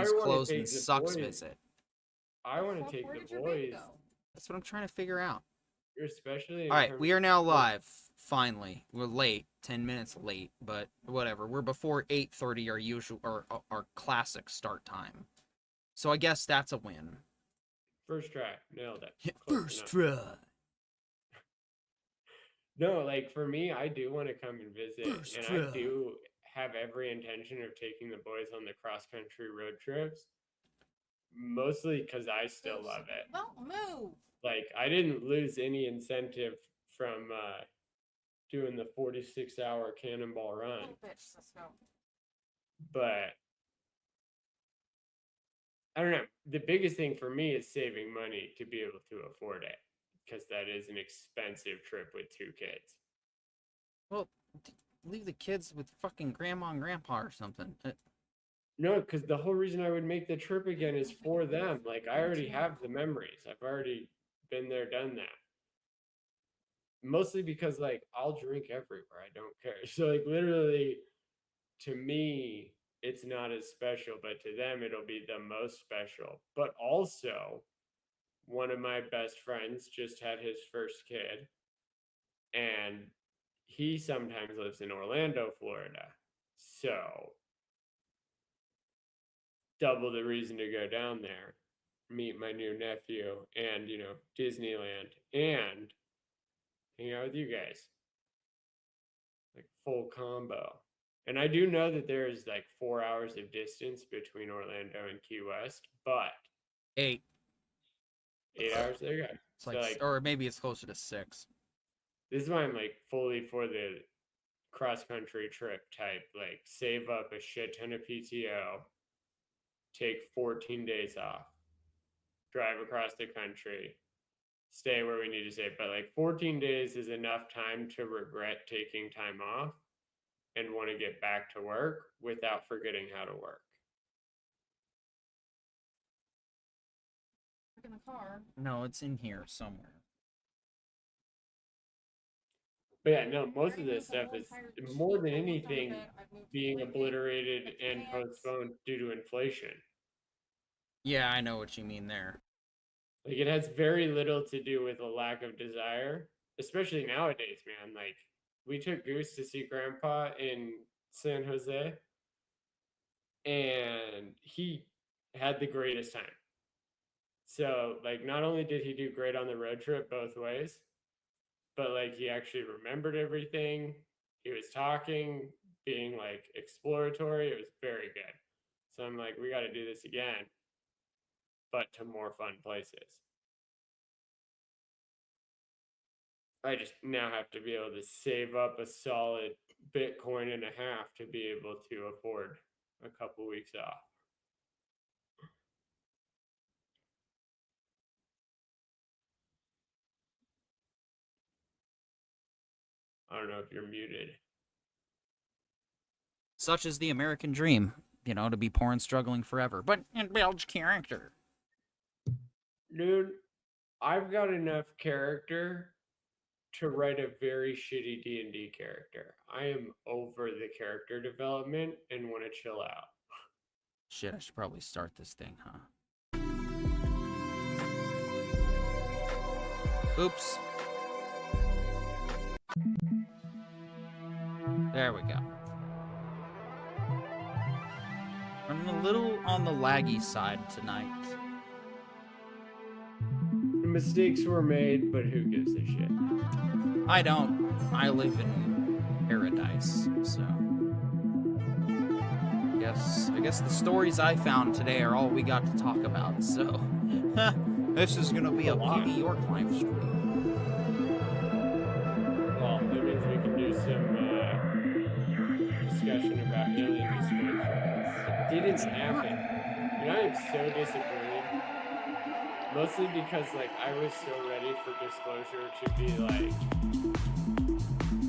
Disney's closed and sucks visit. I want to take the boys. That's what I'm trying to figure out. Especially. All right, we are now live. Finally, we're late, 10 minutes late, but whatever. We're before 8:30, our usual or our classic start time. So I guess that's a win. First try, nailed it. Yeah, first try. No, like for me, I do want to come and visit, First and try. I do have every intention of taking the boys on the cross-country road trips. Mostly because I still love it. Don't move. Like I didn't lose any incentive from doing the 46-hour cannonball run. Oh, bitch, let's go. But I don't know. The biggest thing for me is saving money to be able to afford it, because that is an expensive trip with 2 kids. Well, leave the kids with fucking grandma and grandpa or something. No, because the whole reason I would make the trip again is for them. Like, I already have the memories. I've already been there, done that. Mostly because, like, I'll drink everywhere. I don't care. So, like, literally, to me, it's not as special, but to them, it'll be the most special. But also, one of my best friends just had his first kid, and he sometimes lives in Orlando, Florida. So, double the reason to go down there, meet my new nephew, and, you know, Disneyland, and hang out with you guys. Like, full combo. And I do know that there's like 4 hours of distance between Orlando and Key West, but 8 hours, there you go. It's like, or maybe it's closer to 6. This is why I'm like fully for the cross-country trip type, like save up a shit ton of PTO, take 14 days off, drive across the country, stay where we need to stay. But like 14 days is enough time to regret taking time off and want to get back to work without forgetting how to work. In the car. No, it's in here somewhere. But yeah, no, most of this stuff is more than anything being obliterated and postponed due to inflation. Yeah, I know what you mean there. Like, it has very little to do with a lack of desire, especially nowadays, man. Like, we took Goose to see Grandpa in San Jose, and he had the greatest time. So, like, not only did he do great on the road trip both ways, but, like, he actually remembered everything. He was talking, being, like, exploratory. It was very good. So I'm like, we got to do this again, but to more fun places. I just now have to be able to save up a solid Bitcoin and a half to be able to afford a couple weeks off. I don't know if you're muted. Such is the American dream, you know, to be poor and struggling forever, but it builds character. Dude, I've got enough character to write a very shitty D&D character. I am over the character development and want to chill out. Shit, I should probably start this thing, huh? Oops. There we go. Running a little on the laggy side tonight. Mistakes were made, but who gives a shit? I don't. I live in paradise, so I guess the stories I found today are all we got to talk about, so this is gonna be a PV York live stream. Well, that means we can do some discussion about alien disclosure. It didn't happen. And I am so disappointed. Mostly because, like, I was so ready for disclosure to be, like,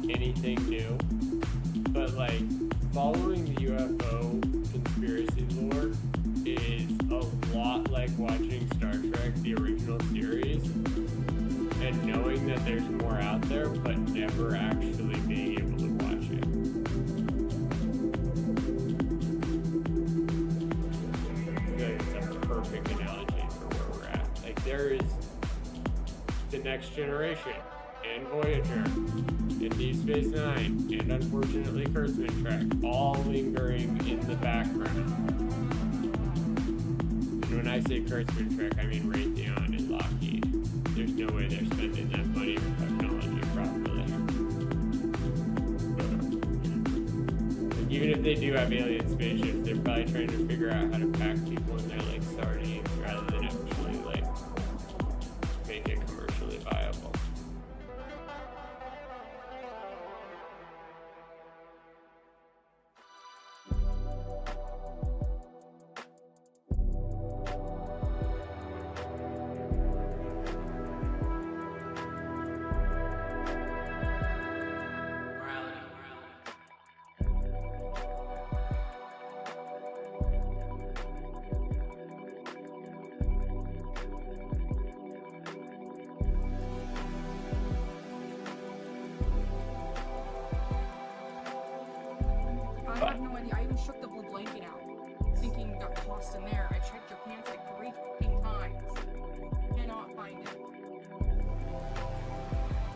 anything new. But, like, following the UFO conspiracy lore is a lot like watching Star Trek, the original series, and knowing that there's more out there, but never actually being able to watch it. there is the Next Generation, and Voyager, and Deep Space Nine, and unfortunately Kurtzman Trek, all lingering in the background. And when I say Kurtzman Trek, I mean Raytheon and Lockheed. There's no way they're spending that money for technology properly. And even if they do have alien spaceships, they're probably trying to figure out how to pack people in their like sardines rather than actually like make it commercially viable. I have no idea. I even shook the blue blanket out, thinking you got tossed in there. I checked your pants like 3 fucking times. Cannot find it.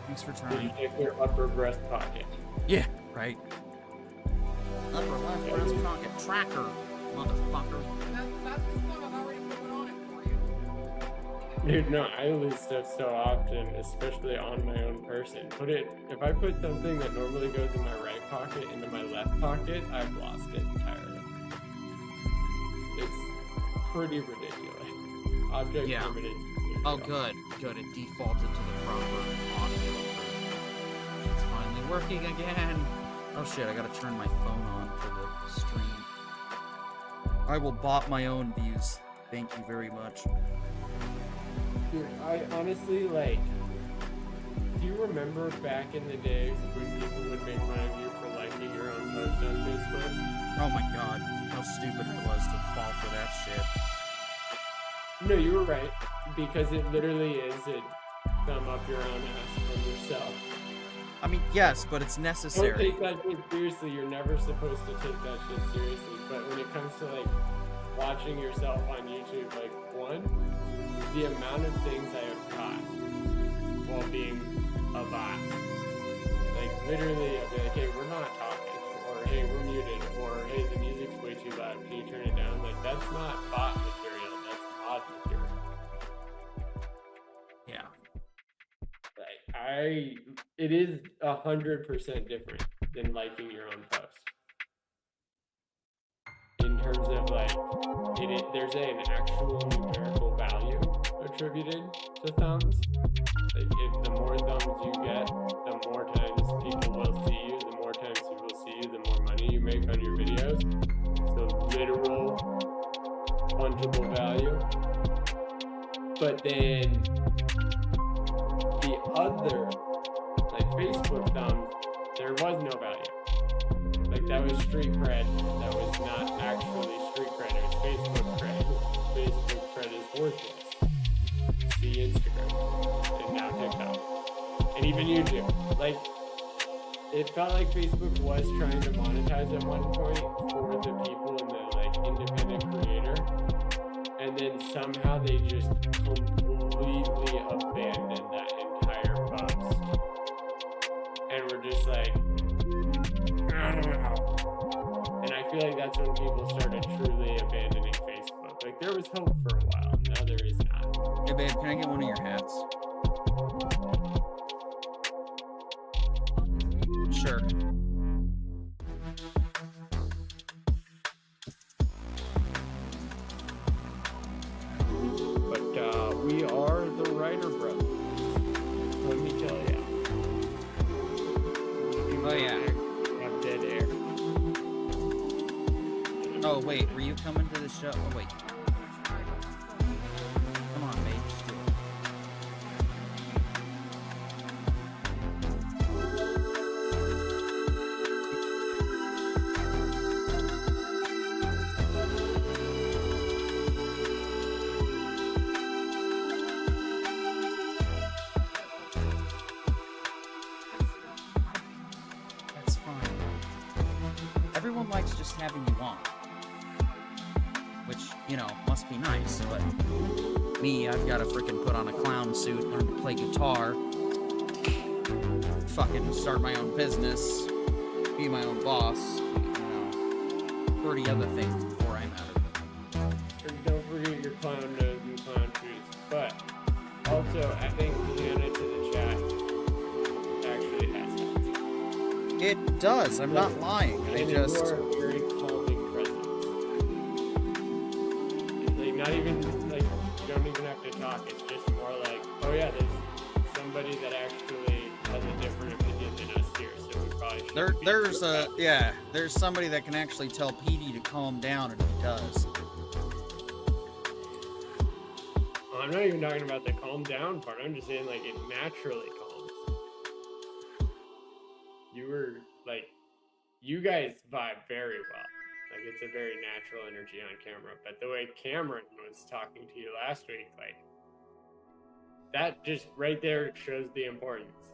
Thanks for Did you trying. check your upper breast pocket? Yeah, right. Upper left breast pocket tracker, motherfucker. That's the stuff I've already put on it for you. Dude, no, I lose stuff so often, especially on my own person. If I put something that normally goes in my right pocket into my left pocket, I've lost it entirely. It's pretty ridiculous. Object Yeah. permanence. Oh, good. Good. It defaulted to the proper audio. It's finally working again. Oh shit, I gotta turn my phone on for the stream. I will bot my own views. Thank you very much. Dude, I honestly, like, do you remember back in the days when people would make fun of you for liking your own post on Facebook? Oh my god, how stupid it was to fall for that shit. No, you were right, because it literally is a thumb up your own ass from yourself. I mean, yes, but it's Don't necessary. take that shit seriously. You're never supposed to take that shit seriously. But when it comes to like watching yourself on YouTube, like the amount of things I have caught while being a bot. Like literally, I'll be like, hey, we're not talking, or hey, we're muted, or hey, the music's way too loud. Can you turn it down? Like that's not bot material. That's mod material. Yeah. Like it is 100% different than liking your own post. In terms of like, there's an actual numerical value attributed to thumbs. Like, the more thumbs you get, the more times people will see you. The more times people see you, the more money you make on your videos. So literal fungible value. But then the other, like Facebook thumbs, there was no value. Like that was street cred. That was not actually street cred. It was Facebook cred. Facebook cred is worthless. See Instagram and now TikTok and even YouTube. Like it felt like Facebook was trying to monetize at one point for the people in the like independent creator, and then somehow they just completely abandoned that entire post. And we're just like, I don't know. And I feel like that's when people started truly abandoning Facebook. Like there was hope for a while, now there is not. Hey babe, can I get one of your hats? Sure. But we are the Writer Brothers. Let me tell ya. Oh, yeah. Have dead air. Oh wait, were you coming to the show? Oh wait, come on, babe, just do it. That's fine. Everyone likes just having you on. Which, must be nice, but me, I've got to freaking put on a clown suit, learn to play guitar, fucking start my own business, be my own boss, 30 other things before I'm out of it. And don't forget your clown nose and clown shoes. But also, adding Hannah to the chat actually has helped. It does, I'm not lying. And you are a very calming presence. It's like not even like you don't even have to talk. It's just more like, oh yeah, there's somebody that actually has a different opinion than us here, so we probably should. There's somebody that can actually tell Petey to calm down, and he does. I'm not even talking about the calm down part. I'm just saying like it naturally calms. You guys vibe very well. Like it's a very natural energy on camera. But the way Cameron was talking to you last week, like that just right there shows the importance.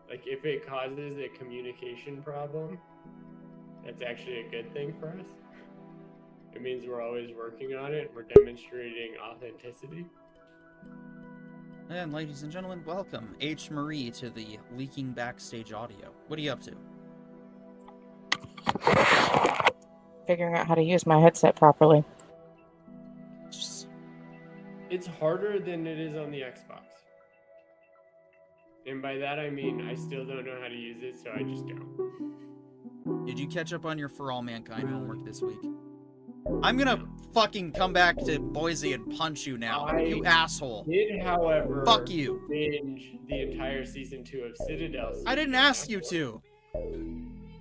Like if it causes a communication problem, that's actually a good thing for us. It means we're always working on it. We're demonstrating authenticity. And ladies and gentlemen, welcome H. Marie to the Leaking Backstage Audio. What are you up to? Figuring out how to use my headset properly. It's harder than it is on the Xbox. And by that I mean I still don't know how to use it, so I just don't. Did you catch up on your For All Mankind homework this week? I'm gonna fucking come back to Boise and punch you now, you asshole. Did, however, fuck you. Binge the entire season 2 of Citadel. I didn't ask you to.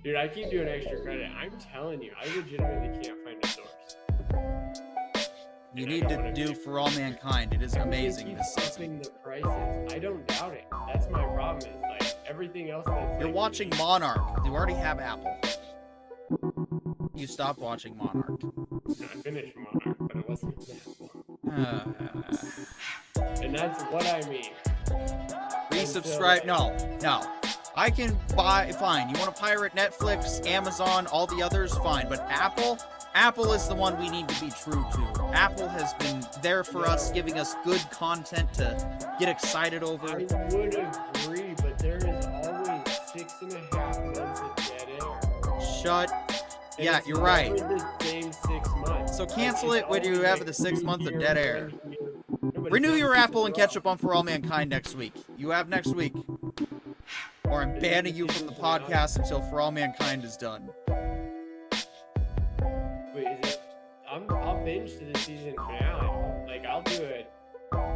Dude, I keep doing extra credit. I'm telling you, I legitimately can't find a source. You need to do For All Mankind. It is amazing this season. The prices. I don't doubt it. That's my problem. Is like everything else that's. You're watching Monarch. You already have Apple. You stopped watching Monarch. I finished Monarch, but it wasn't Apple. And that's what I mean. Resubscribe? No. I can buy. Fine. You want to pirate Netflix, Amazon, all the others? Fine. But Apple is the one we need to be true to. Apple has been there for us, giving us good content to get excited over. I would agree, but there is always 6.5 months of dead air. Shut. And yeah, you're right. The same 6 months. So cancel it when you have the 6 months of dead air. Renew your Apple and catch up on For All Mankind next week. You have next week. Or I'm banning you from the podcast until For All Mankind is done. Wait, is it? I'll binge to the season finale. Like, I'll do it.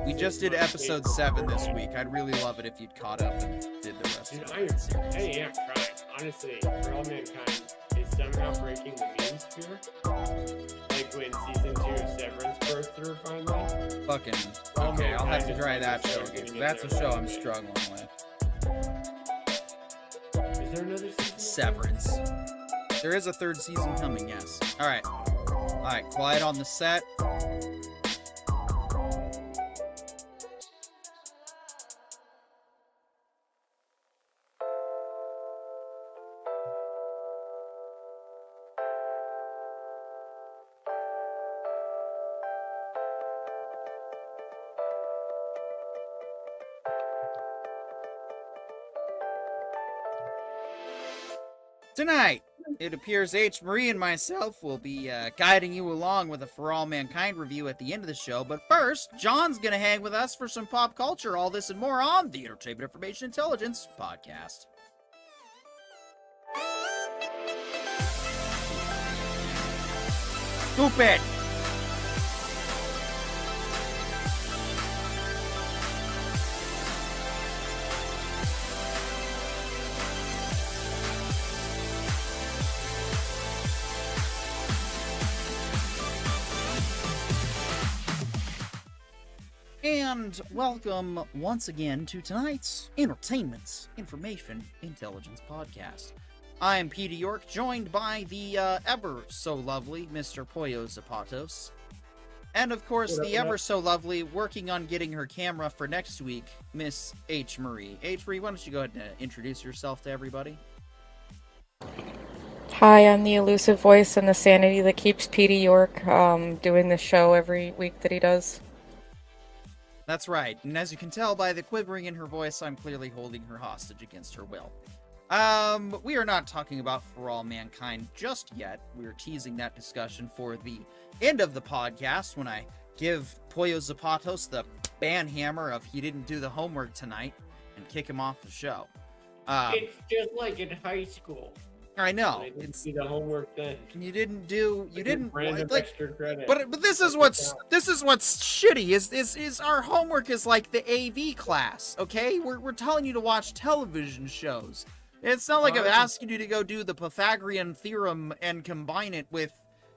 We just did episode 7 this week. I'd really love it if you'd caught up and did the rest of the series. I am trying. Honestly, For All Mankind is somehow breaking the meme sphere. Like when season 2 of Severance broke through finally. Fucking. Okay, I'll have to try that show again. That's a show I'm struggling with. Is there another season? Severance. There is a 3rd season coming, yes. Alright, quiet on the set. Tonight, it appears H. Marie and myself will be guiding you along with a For All Mankind review at the end of the show. But first, John's going to hang with us for some pop culture. All this and more on the Entertainment Information Intelligence Podcast. Stupid! And welcome once again to tonight's Entertainment Information Intelligence Podcast. I'm Peter York, joined by the ever-so-lovely Mr. Pollo Zapatos. And, of course, the ever-so-lovely, working on getting her camera for next week, Miss H. Marie. H. Marie, why don't you go ahead and introduce yourself to everybody? Hi, I'm the elusive voice and the sanity that keeps Petey York doing the show every week that he does. That's right, and as you can tell by the quivering in her voice, I'm clearly holding her hostage against her will. We are not talking about For All Mankind just yet. We're teasing that discussion for the end of the podcast when I give Pollo Zapatos the ban hammer of he didn't do the homework tonight and kick him off the show. It's just like in high school. I know. I didn't see the homework then. You didn't Random like, extra credit. but this is what's shitty is our homework is like the AV class, okay? We're telling you to watch television shows. It's not like I'm asking you to go do the Pythagorean theorem and combine it with,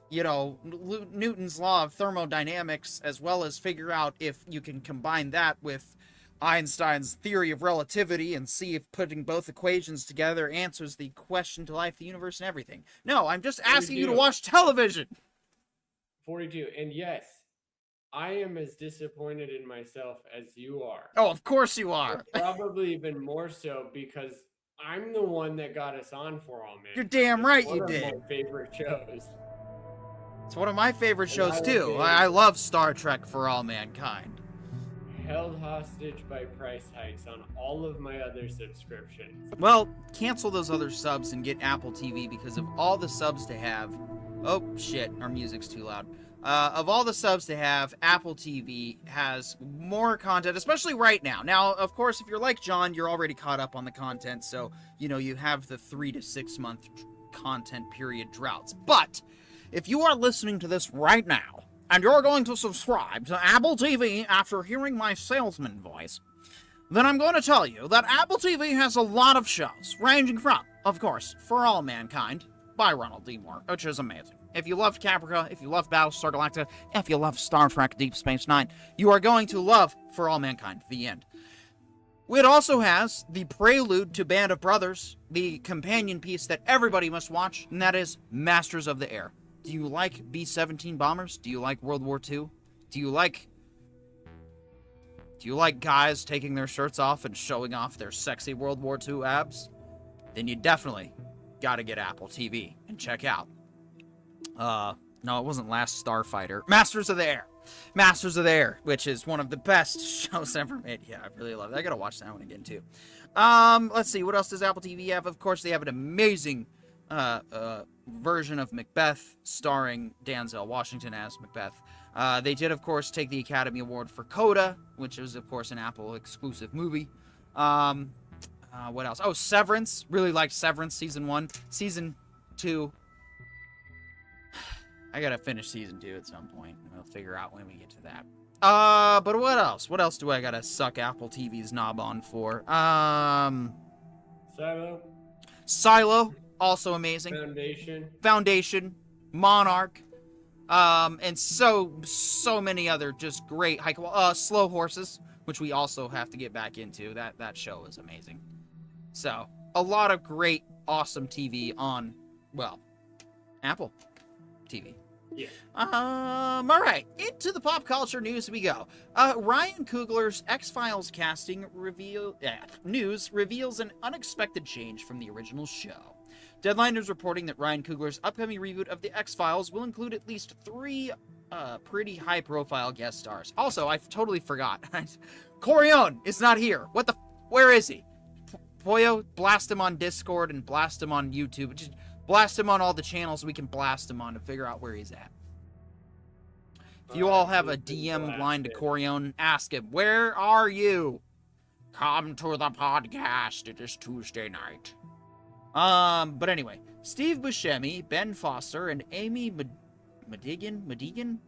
you know, Newton's law of thermodynamics, as well as figure out if you can combine that with Einstein's theory of relativity and see if putting both equations together answers the question to life, the universe, and everything. No, I'm just asking you to watch television. 42. And yes, I am as disappointed in myself as you are. Oh, of course you are. Probably even more so because I'm the one that got us on For All Mankind. You're damn right you One did. of my favorite shows. It's one of my favorite shows love too. it. I love Star Trek For All Mankind. Held hostage by price hikes on all of my other subscriptions. Well, cancel those other subs and get Apple TV because of all the subs to have. Oh shit, our music's too loud. Of all the subs to have, Apple TV has more content, especially right now. Now, of course, if you're like John, you're already caught up on the content, so, you know, you have the 3 to 6 month content period droughts. But if you are listening to this right now, and you're going to subscribe to Apple TV after hearing my salesman voice, then I'm going to tell you that Apple TV has a lot of shows, ranging from, of course, For All Mankind by Ronald D. Moore, which is amazing. If you loved Caprica, if you love Battlestar Galactica, if you love Star Trek Deep Space Nine, you are going to love For All Mankind, the end. It also has the prelude to Band of Brothers, the companion piece that everybody must watch, and that is Masters of the Air. Do you like B-17 bombers? Do you like World War II? Do you like guys taking their shirts off and showing off their sexy World War II abs? Then you definitely gotta get Apple TV and check out. No, it wasn't Last Starfighter. Masters of the Air. Masters of the Air, which is one of the best shows ever made. Yeah, I really love it. I gotta watch that one again, too. Let's see. What else does Apple TV have? Of course, they have an amazing version of Macbeth, starring Denzel Washington as Macbeth. They did, of course, take the Academy Award for Coda, which is, of course, an Apple exclusive movie. What else? Oh, Severance. Really liked Severance season 1. Season 2. I gotta finish season 2 at some point. We'll figure out when we get to that. But what else? What else do I gotta suck Apple TV's knob on for? Silo. Also amazing. Foundation, Monarch, and so many other just great high quality. Slow Horses, which we also have to get back into. That show is amazing. So a lot of great, awesome TV on, well, Apple TV. Yeah. All right, into the pop culture news we go. Ryan Coogler's X-Files casting news reveals an unexpected change from the original show. Deadline is reporting that Ryan Coogler's upcoming reboot of The X-Files will include at least 3 pretty high-profile guest stars. Also, I totally forgot. Corione is not here. Where is he? Pollo, blast him on Discord and blast him on YouTube. Just blast him on all the channels we can blast him on to figure out where he's at. If you all have a DM line to Corione, ask him, where are you? Come to the podcast. It is Tuesday night. But anyway, Steve Buscemi, Ben Foster, and Amy Madigan,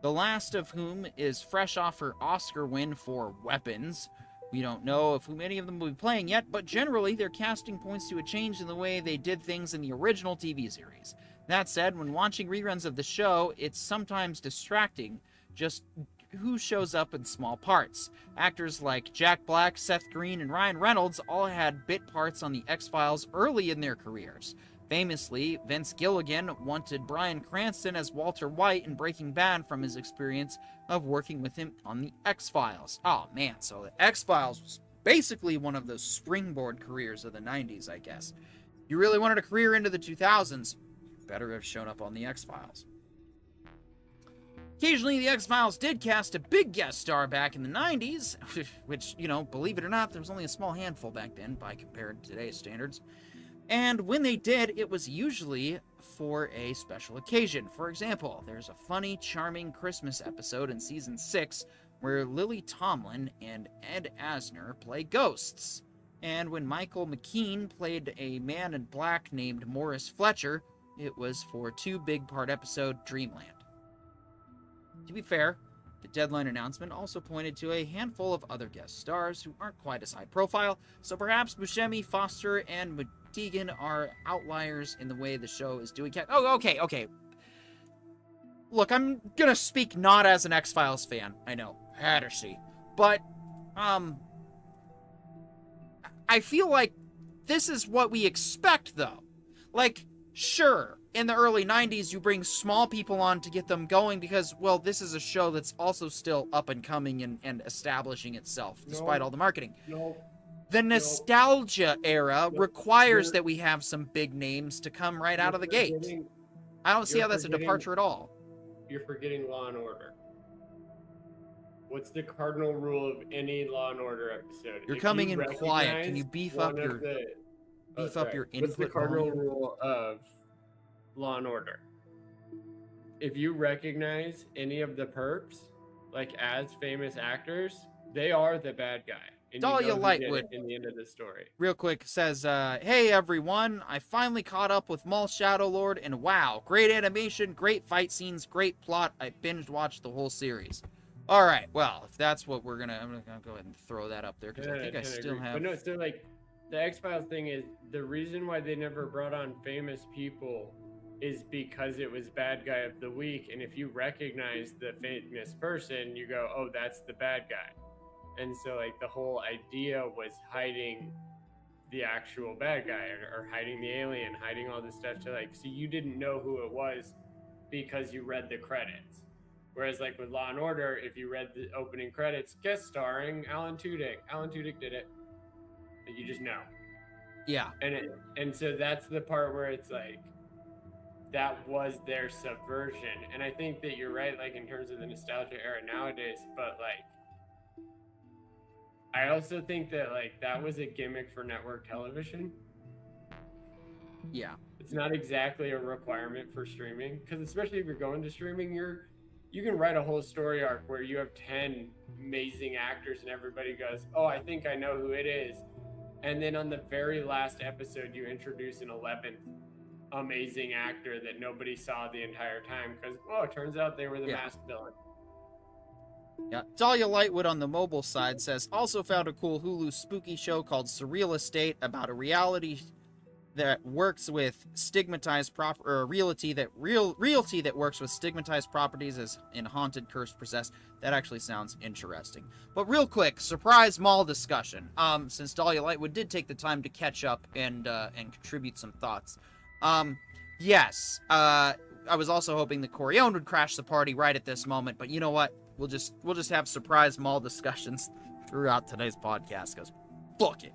the last of whom is fresh off her Oscar win for Weapons. We don't know of whom any of them will be playing yet, but generally their casting points to a change in the way they did things in the original TV series. That said, when watching reruns of the show, it's sometimes distracting just who shows up in small parts. Actors like Jack Black, Seth Green, and Ryan Reynolds all had bit parts on the X-Files early in their careers. Famously, Vince Gilligan wanted Bryan Cranston as Walter White in Breaking Bad from his experience of working with him on the X-Files. Oh man, so the X-Files was basically one of those springboard careers of the 90s, I guess. You really wanted a career into the 2000s, better have shown up on The X-Files. Occasionally, The X-Files did cast a big guest star back in the 90s, which, you know, believe it or not, there was only a small handful back then by compared to today's standards. And when they did, it was usually for a special occasion. For example, there's a funny, charming Christmas episode in season 6 where Lily Tomlin and Ed Asner play ghosts. And when Michael McKean played a man in black named Morris Fletcher, it was for a 2-big-part episode, Dreamland. To be fair, the deadline announcement also pointed to a handful of other guest stars who aren't quite as high profile, so perhaps Buscemi, Foster, and Deegan are outliers in the way the show is doing. Okay. Look, I'm gonna speak not as an X-Files fan. I know, heresy, but I feel like this is what we expect, though. Like, sure, in the early 90s, you bring small people on to get them going because, well, this is a show that's also still up and coming and establishing itself, despite all the marketing. The nostalgia era requires that we have some big names to come right out of the gate. I don't see how that's a departure at all. You're forgetting Law and Order. What's the cardinal rule of any Law and Order episode? You're coming in quiet. Can you beef up your input? What's the cardinal rule of Law and Order? If you recognize any of the perps, like as famous actors, they are the bad guy. And Dahlia Lightwood, in the end of the story, real quick, says, hey everyone, I finally caught up with Maul Shadowlord, and wow, great animation, great fight scenes, great plot. I binge watched the whole series. Alright, well, if that's what I'm gonna go ahead and throw that up there, because I think I still have... But no, so like, the X-Files thing is, the reason why they never brought on famous people is because it was bad guy of the week, and if you recognize the famous person, you go, oh, that's the bad guy. And so, like, the whole idea was hiding the actual bad guy or hiding the alien, hiding all this stuff to, like, so you didn't know who it was because you read the credits. Whereas, like, with Law & Order, if you read the opening credits, guest starring Alan Tudyk. Alan Tudyk did it. You just know. Yeah. And so that's the part where it's, like, that was their subversion. And I think that you're right, like, in terms of the nostalgia era nowadays, but, like, I also think that, like, that was a gimmick for network television. Yeah. It's not exactly a requirement for streaming, because especially if you're going to streaming, you can write a whole story arc where you have 10 amazing actors and everybody goes, oh, I think I know who it is. And then on the very last episode, you introduce an 11th amazing actor that nobody saw the entire time because, oh, it turns out they were the masked villain. Yeah, Dahlia Lightwood on the mobile side says, also found a cool Hulu spooky show called Surreal Estate about a reality that works with stigmatized realty that works with stigmatized properties as in haunted, cursed, possessed. That actually sounds interesting. But real quick, surprise mall discussion. Since Dahlia Lightwood did take the time to catch up and contribute some thoughts. Yes, I was also hoping that Corione would crash the party right at this moment, but you know what? We'll just have surprise mall discussions throughout today's podcast, because fuck it.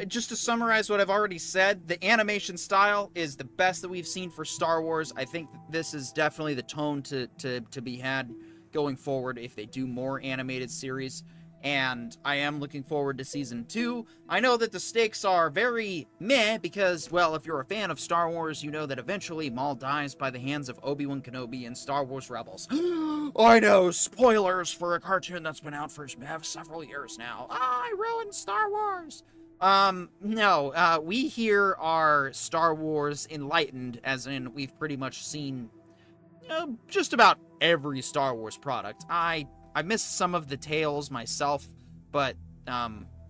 Just to summarize what I've already said, the animation style is the best that we've seen for Star Wars. I think this is definitely the tone to be had going forward if they do more animated series. And I am looking forward to Season 2. I know that the stakes are very meh because, well, if you're a fan of Star Wars, you know that eventually Maul dies by the hands of Obi-Wan Kenobi in Star Wars Rebels. I know, spoilers for a cartoon that's been out for several years now. I ruined Star Wars! No, we here are Star Wars enlightened, as in we've pretty much seen just about every Star Wars product. I missed some of the tales myself, but,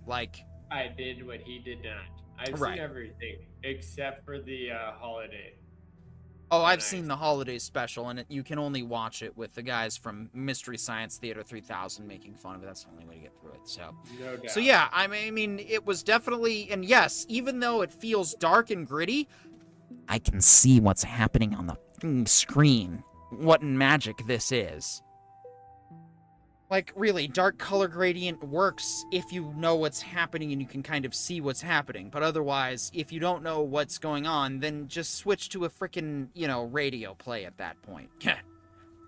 like... I did what he did not. I've seen everything, except for the holiday. Oh, I've seen the holiday special, and you can only watch it with the guys from Mystery Science Theater 3000 making fun of it. That's the only way to get through it, so... No doubt. So yeah, I mean, it was definitely... And yes, even though it feels dark and gritty, I can see what's happening on the screen. What magic this is. Like, really, dark color gradient works if you know what's happening and you can kind of see what's happening. But otherwise, if you don't know what's going on, then just switch to a frickin', radio play at that point.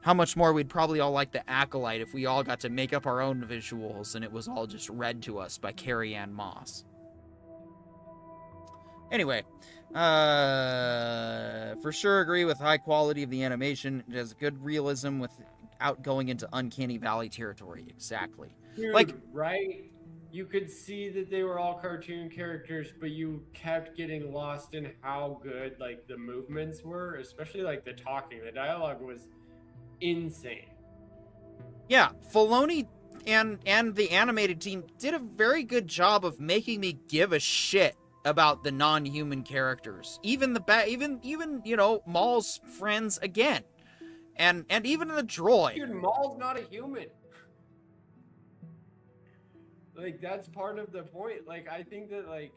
How much more we'd probably all like the Acolyte if we all got to make up our own visuals and it was all just read to us by Carrie Ann Moss. Anyway, for sure agree with high quality of the animation. It has good realism without going into uncanny valley territory. Exactly. Dude, right? You could see that they were all cartoon characters, but you kept getting lost in how good like the movements were, especially like the talking. The dialogue was insane. Yeah, Filoni and the animated team did a very good job of making me give a shit about the non-human characters, even Maul's friends again, and even the droid. Dude, Maul's not a human. Like, that's part of the point. Like, I think that I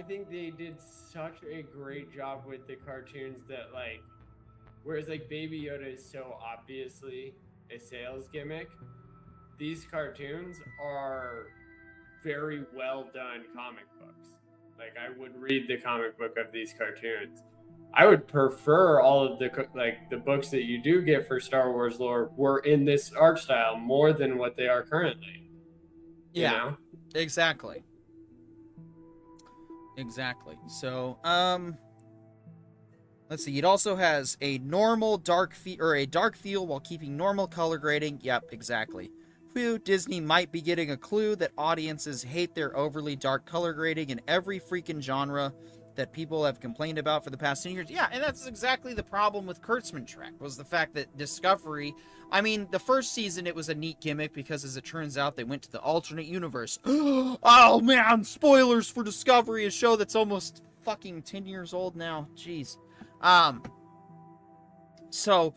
think they did such a great job with the cartoons that whereas Baby Yoda is so obviously a sales gimmick, these cartoons are very well done comic books. Like, I would read the comic book of these cartoons. I would prefer all of the books that you do get for Star Wars lore were in this art style more than what they are currently. Yeah, you know? Exactly. So, let's see. It also has a normal dark feel while keeping normal color grading. Yep, exactly. Whew, Disney might be getting a clue that audiences hate their overly dark color grading in every freaking genre that people have complained about for the past 10 years. Yeah, and that's exactly the problem with Kurtzman Trek, was the fact that Discovery, I mean, the first season it was a neat gimmick because, as it turns out, they went to the alternate universe. Oh man, spoilers for Discovery, a show that's almost fucking 10 years old now. Jeez. So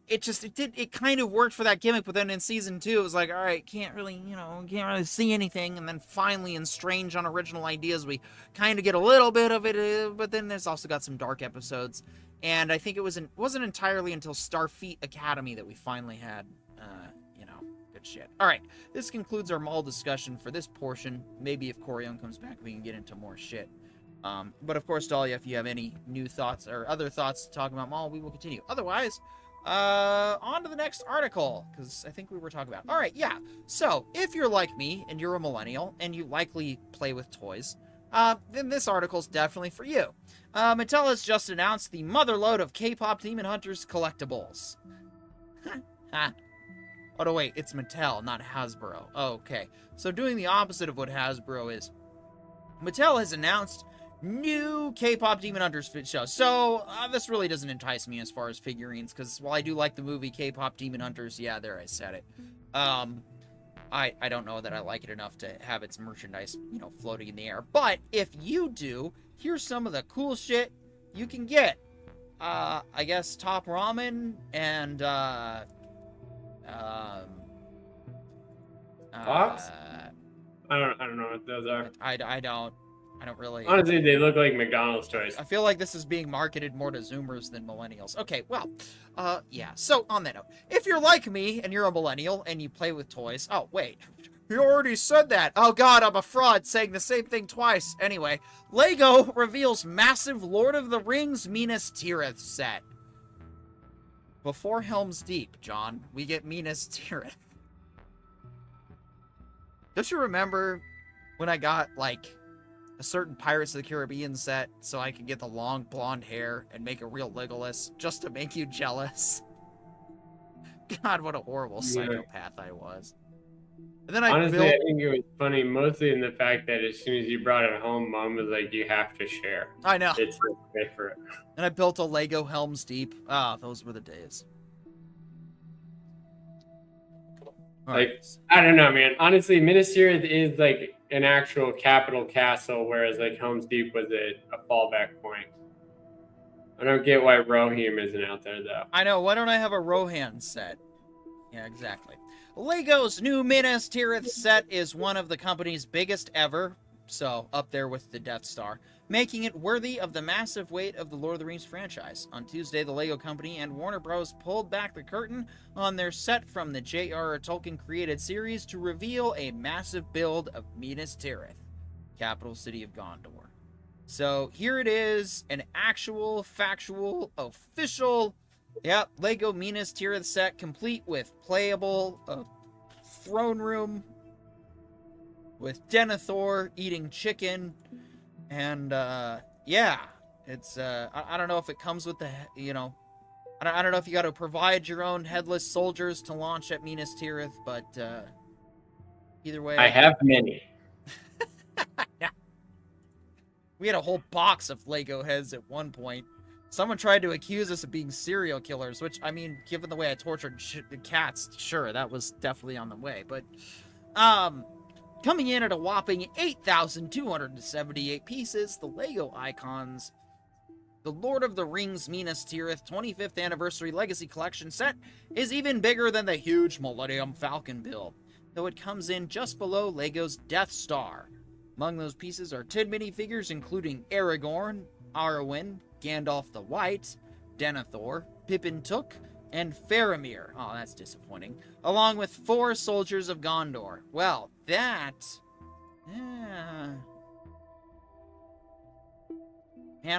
it kind of worked for that gimmick, but then in season 2 it was like, all right, can't really see anything, and then finally in Strange on Original Ideas we kind of get a little bit of it, but then there's also got some dark episodes, and I think it wasn't entirely until Starfleet Academy that we finally had good shit. All right, this concludes our Maul discussion for this portion. Maybe if Corion comes back we can get into more shit. But of course, Dahlia, if you have any new thoughts or other thoughts to talk about Maul, we will continue. Otherwise, on to the next article, because I think we were talking about. All right, yeah. So, if you're like me and you're a millennial and you likely play with toys, then this article's definitely for you. Mattel has just announced the motherload of K-pop Demon Hunters collectibles. Oh, no, wait, it's Mattel, not Hasbro. Oh, okay. So, doing the opposite of what Hasbro is, Mattel has announced new K-pop Demon Hunters show. So, this really doesn't entice me as far as figurines, because while I do like the movie K-pop Demon Hunters, yeah, there, I said it. I don't know that I like it enough to have its merchandise, floating in the air. But if you do, here's some of the cool shit you can get. I guess Top Ramen and, Pops? I don't know what those are. I don't really. Honestly, they look like McDonald's toys. I feel like this is being marketed more to Zoomers than millennials. Okay, well, yeah. So, on that note, if you're like me and you're a millennial and you play with toys... Oh, wait. You already said that. Oh, God, I'm a fraud saying the same thing twice. Anyway, LEGO reveals massive Lord of the Rings Minas Tirith set. Before Helm's Deep, John, we get Minas Tirith. Don't you remember when I got, a certain Pirates of the Caribbean set so I could get the long blonde hair and make a real Legolas just to make you jealous? God, what a horrible psychopath I was. And then I think it was funny mostly in the fact that as soon as you brought it home, Mom was like, you have to share. I know. It's different. And I built a Lego Helm's Deep. Ah, those were the days. I don't know, man. Honestly, Minas Tirith is an actual capital castle, whereas Helm's Deep was a fallback point. I don't get why Rohirrim isn't out there though. I know. Why don't I have a Rohan set? Yeah, exactly. LEGO's new Minas Tirith set is one of the company's biggest ever. so up there with the Death Star, making it worthy of the massive weight of the Lord of the Rings franchise. On Tuesday, the LEGO Company and Warner Bros. Pulled back the curtain on their set from the J.R.R. Tolkien-created series to reveal a massive build of Minas Tirith, capital city of Gondor. So here it is, an actual, factual, official, LEGO Minas Tirith set, complete with playable throne room, with Denethor eating chicken, and it's I don't know if it comes with the, I don't know if you got to provide your own headless soldiers to launch at Minas Tirith, but either way, I have many. We had a whole box of Lego heads at one point. Someone tried to accuse us of being serial killers, which, I mean, given the way I tortured the cats, sure, that was definitely on the way. But, coming in at a whopping 8,278 pieces, the Lego Icons, the Lord of the Rings Minas Tirith 25th Anniversary Legacy Collection set is even bigger than the huge Millennium Falcon build, though it comes in just below Lego's Death Star. Among those pieces are 10 minifigures including Aragorn, Arwen, Gandalf the White, Denethor, Pippin Took, and Faramir. Oh, that's disappointing. Along with 4 soldiers of Gondor. Well, that... Man,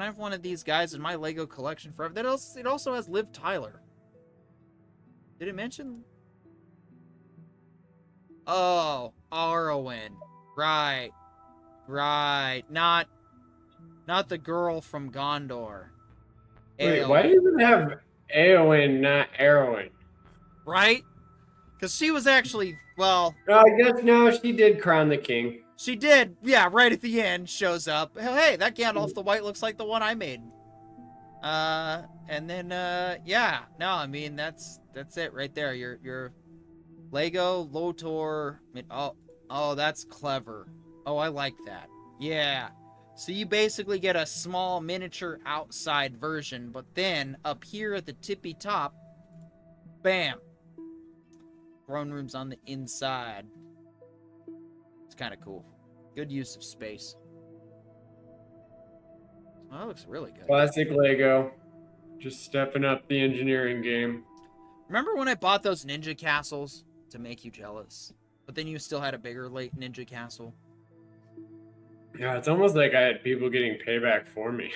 I've wanted these guys in my Lego collection forever. It also has Liv Tyler. Did it mention? Oh, Arwen. Right. Not the girl from Gondor. Wait, Eowyn. why do you even have Eowyn, not Arwen? Right? Because she was actually, well... No, I guess no, she did crown the king. She did, yeah, right at the end, shows up. Hey, that Gandalf the White looks like the one I made. And then, no, I mean, that's it right there. Your Lego, Lotor, oh, that's clever. Oh, I like that. Yeah. So you basically get a small miniature outside version, but then up here at the tippy top, bam. Throne room's on the inside. It's kind of cool. Good use of space. Oh, that looks really good. Classic Lego. Just stepping up the engineering game. Remember when I bought those ninja castles to make you jealous? But then you still had a bigger late ninja castle? Yeah, it's almost like I had people getting payback for me.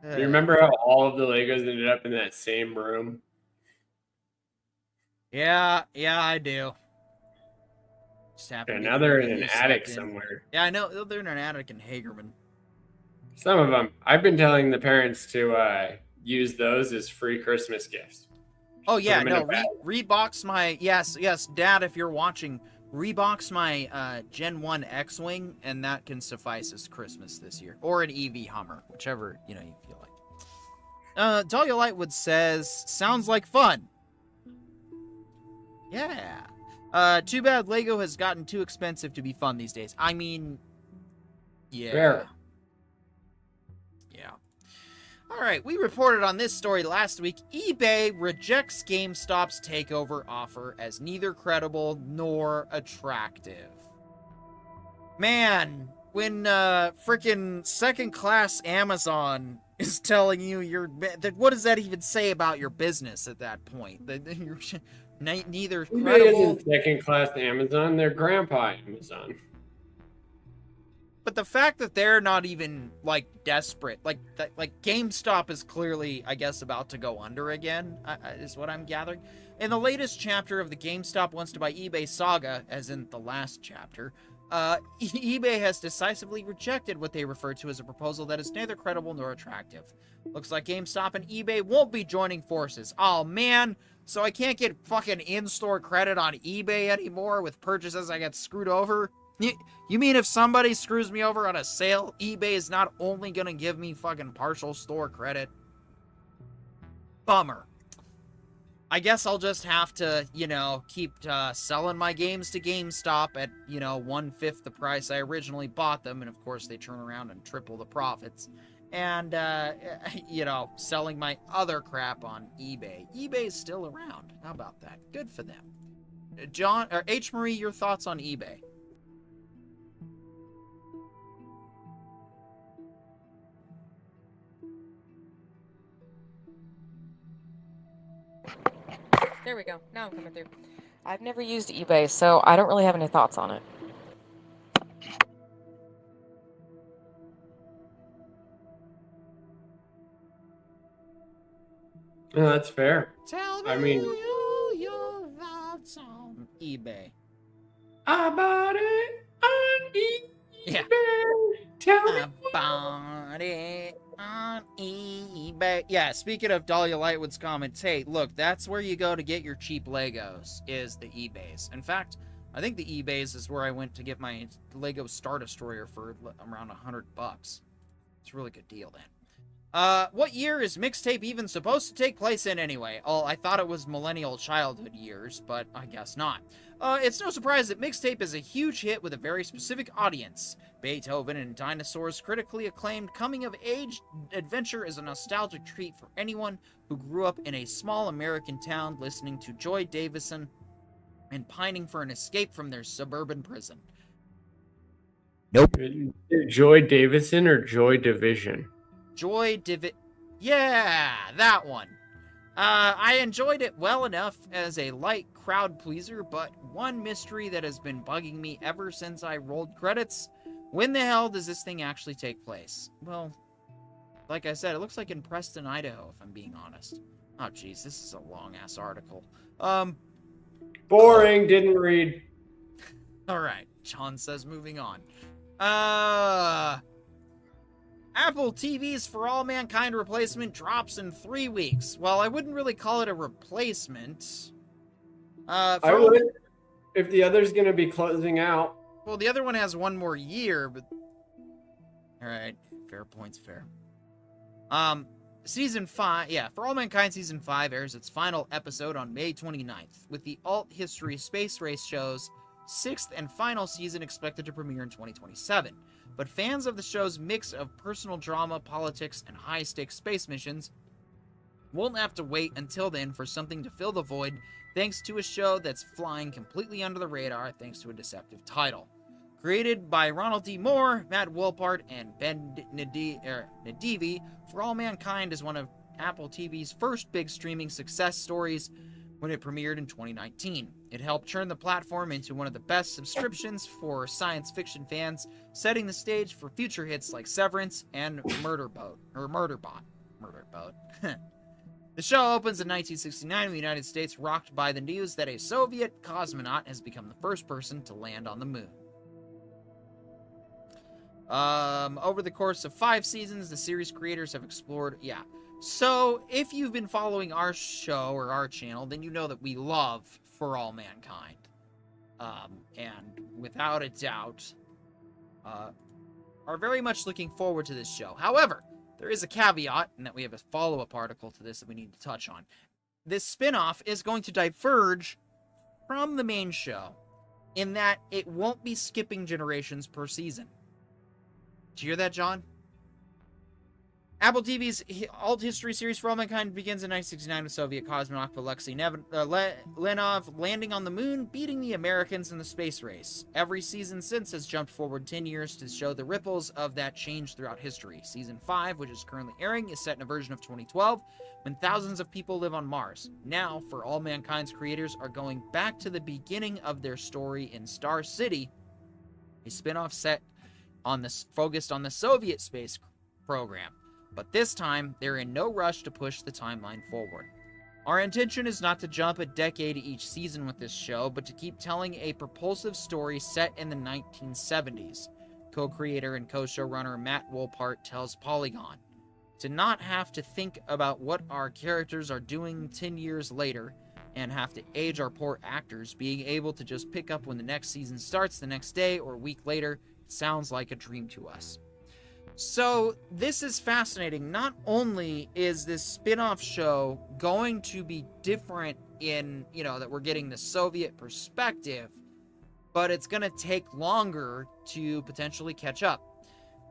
You remember how all of the Legos ended up in that same room? Yeah, I do. Just Yeah, now they're in an attic somewhere. Yeah, I know. They're in an attic in Hagerman. Some of them. I've been telling the parents to use those as free Christmas gifts. Oh, yeah, them in a no. bag. Rebox my... Yes, Dad, if you're watching... Rebox my Gen 1 X-Wing, and that can suffice as Christmas this year. Or an EV Hummer, whichever, you feel like. Dahlia Lightwood says, sounds like fun. Yeah. Too bad Lego has gotten too expensive to be fun these days. I mean, yeah. Fair. Yeah. All right, we reported on this story last week. eBay rejects GameStop's takeover offer as neither credible nor attractive. Man, when freaking second-class Amazon is telling you what does that even say about your business at that point? That you're neither eBay credible. isn't second-class Amazon. They're grandpa Amazon. But the fact that they're not even, desperate, like GameStop is clearly, I guess, about to go under again, is what I'm gathering. In the latest chapter of the GameStop wants to buy eBay saga, as in the last chapter, eBay has decisively rejected what they refer to as a proposal that is neither credible nor attractive. Looks like GameStop and eBay won't be joining forces. Oh, man. So I can't get fucking in-store credit on eBay anymore with purchases I get screwed over? You mean if somebody screws me over on a sale, eBay is not only gonna give me fucking partial store credit? Bummer. I guess I'll just have to, keep selling my games to GameStop at, 1/5 the price I originally bought them. And of course they turn around and triple the profits. And, selling my other crap on eBay. eBay's still around. How about that? Good for them. John, or H. Marie, your thoughts on eBay? There we go. Now I'm coming through. I've never used eBay, so I don't really have any thoughts on it. No, that's fair. Tell me I mean- your thoughts on eBay. I bought it on eBay. Yeah. Tell me. I bought it on eBay. Yeah, speaking of Dahlia Lightwood's comments, hey, look, that's where you go to get your cheap Legos, is the eBays. In fact, I think the eBays is where I went to get my Lego Star Destroyer for around $100. It's a really good deal then. What year is Mixtape even supposed to take place in anyway? Oh, I thought it was millennial childhood years, but I guess not. It's no surprise that Mixtape is a huge hit with a very specific audience. Beethoven and Dinosaurs' critically acclaimed coming-of-age adventure is a nostalgic treat for anyone who grew up in a small American town listening to Joy Davison and pining for an escape from their suburban prison. Nope. Joy Davison or Joy Division? Yeah, that one. I enjoyed it well enough as a light crowd pleaser, but one mystery that has been bugging me ever since I rolled credits: when the hell does this thing actually take place? Well, like I said, it looks like in Preston, Idaho, if I'm being honest. Oh, jeez, this is a long-ass article. Boring, didn't read. Alright, John says moving on. Apple TV's For All Mankind replacement drops in 3 weeks. Well, I wouldn't really call it a replacement. I would, if the other's going to be closing out. Well, the other one has 1 more year, but... Alright, fair point's fair. Season 5, For All Mankind Season 5 airs its final episode on May 29th, with the Alt History Space Race show's 6th and final season expected to premiere in 2027. But fans of the show's mix of personal drama, politics, and high-stakes space missions won't have to wait until then for something to fill the void, thanks to a show that's flying completely under the radar thanks to a deceptive title. Created by Ronald D. Moore, Matt Wolpart, and Ben Nadivi, For All Mankind is one of Apple TV's first big streaming success stories when it premiered in 2019. It helped turn the platform into one of the best subscriptions for science fiction fans, setting the stage for future hits like Severance and Murderbot. The show opens in 1969 in the United States, rocked by the news that a Soviet cosmonaut has become the first person to land on the moon. Over the course of 5 seasons, the series creators have explored... So, if you've been following our show or our channel, then you know that we love For All Mankind. And without a doubt, are very much looking forward to this show. However, there is a caveat, in that we have a follow-up article to this that we need to touch on. This spin-off is going to diverge from the main show, in that it won't be skipping generations per season. Did you hear that, John? Apple TV's alt history series For All Mankind begins in 1969 with Soviet cosmonaut Alexei Leonov landing on the moon, beating the Americans in the space race. Every season since has jumped forward 10 years to show the ripples of that change throughout history. Season 5, which is currently airing, is set in a version of 2012, when thousands of people live on Mars. Now, For All Mankind's creators are going back to the beginning of their story in Star City, a spin-off focused on the Soviet space program. But this time, they're in no rush to push the timeline forward. Our intention is not to jump a decade each season with this show, but to keep telling a propulsive story set in the 1970s, co-creator and co-showrunner Matt Wolpart tells Polygon. To not have to think about what our characters are doing 10 years later, and have to age our poor actors, being able to just pick up when the next season starts the next day or a week later, sounds like a dream to us. So, this is fascinating. Not only is this spin-off show going to be different in, that we're getting the Soviet perspective, but it's going to take longer to potentially catch up.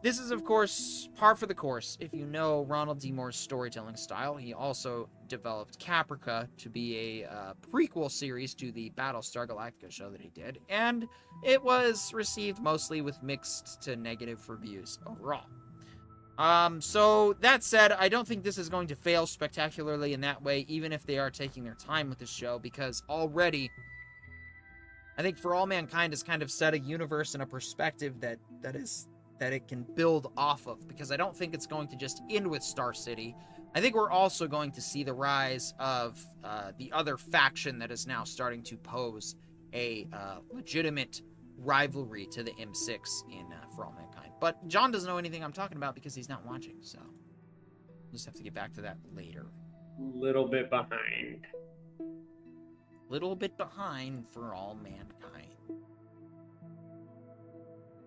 This is, of course, par for the course. If you know Ronald D. Moore's storytelling style, he also developed Caprica to be a prequel series to the Battlestar Galactica show that he did, and it was received mostly with mixed to negative reviews overall. So that said, I don't think this is going to fail spectacularly in that way, even if they are taking their time with the show, because already, I think For All Mankind has kind of set a universe and a perspective that it can build off of, because I don't think it's going to just end with Star City. I think we're also going to see the rise of the other faction that is now starting to pose a legitimate rivalry to the M6 in For All Mankind. But John doesn't know anything I'm talking about because he's not watching, so we'll just have to get back to that later. Little bit behind. Little bit behind For All Mankind.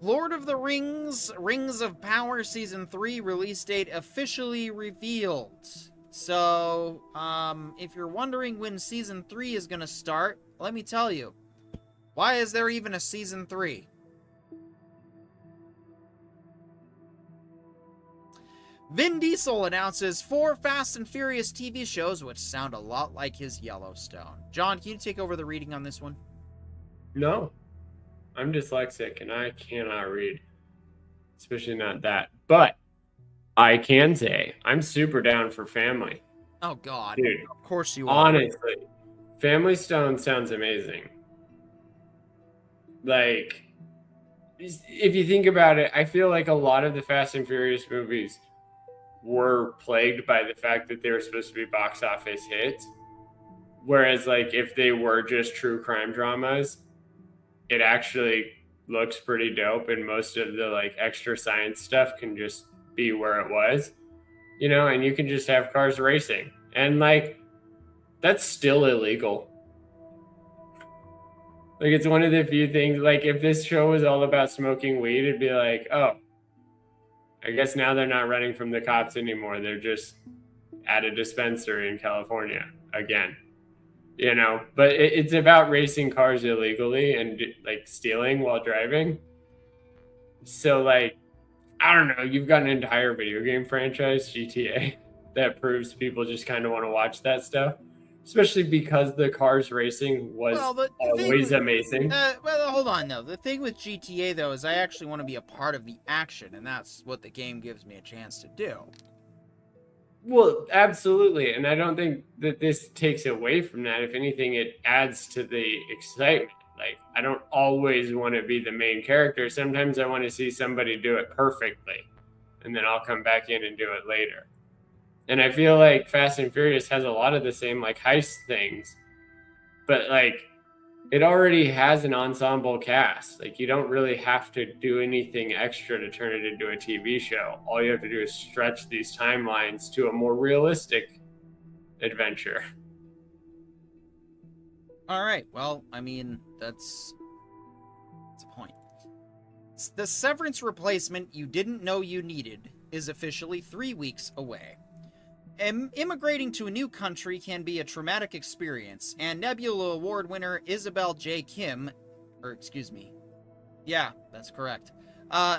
Lord of the Rings, Rings of Power Season 3 release date officially revealed. So, if you're wondering when Season 3 is going to start, let me tell you. Why is there even a Season 3? Vin Diesel announces 4 Fast and Furious TV shows, which sound a lot like his Yellowstone. John, can you take over the reading on this one? No. I'm dyslexic and I cannot read. Especially not that. But I can say I'm super down for Family. Oh, God. Dude, of course you are. Honestly, Family Stone sounds amazing. Like, if you think about it, I feel like a lot of the Fast and Furious movies were plagued by the fact that they were supposed to be box office hits. Whereas, like, if they were just true crime dramas, it actually looks pretty dope, and most of the, like, extra science stuff can just be where it was, you know, and you can just have cars racing. And, like, that's still illegal. Like, it's one of the few things, like, if this show was all about smoking weed, it'd be like, oh, I guess now they're not running from the cops anymore. They're just at a dispensary in California again, you know? But it's about racing cars illegally and, like, stealing while driving. So, like, I don't know. You've got an entire video game franchise, GTA, that proves people just kind of want to watch that stuff. Especially because the cars racing was always amazing. Well, hold on, though. The thing with GTA, though, is I actually want to be a part of the action, and that's what the game gives me a chance to do. Well, absolutely. And I don't think that this takes away from that. If anything, it adds to the excitement. Like, I don't always want to be the main character. Sometimes I want to see somebody do it perfectly, and then I'll come back in and do it later. And I feel like Fast and Furious has a lot of the same, like, heist things, but, like, it already has an ensemble cast. Like, you don't really have to do anything extra to turn it into a TV show. All you have to do is stretch these timelines to a more realistic adventure. All right. Well, I mean, that's a point. The Severance replacement you didn't know you needed is officially 3 weeks away. Immigrating to a new country can be a traumatic experience, and Nebula Award winner Isabel J. Kim, yeah, that's correct,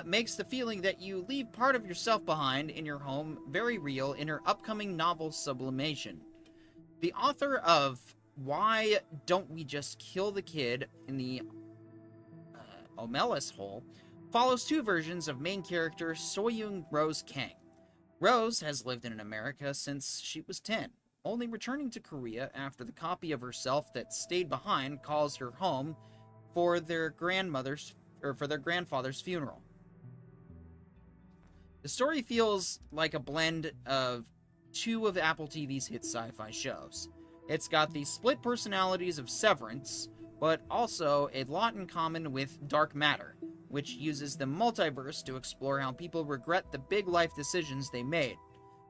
makes the feeling that you leave part of yourself behind in your home very real in her upcoming novel Sublimation. The author of Why Don't We Just Kill the Kid in the Omelis Hole follows 2 versions of main character Soyoung Rose Kang. Rose has lived in America since she was 10, only returning to Korea after the copy of herself that stayed behind calls her home for their grandfather's funeral. The story feels like a blend of 2 of Apple TV's hit sci-fi shows. It's got the split personalities of Severance, but also a lot in common with Dark Matter, which uses the multiverse to explore how people regret the big life decisions they made.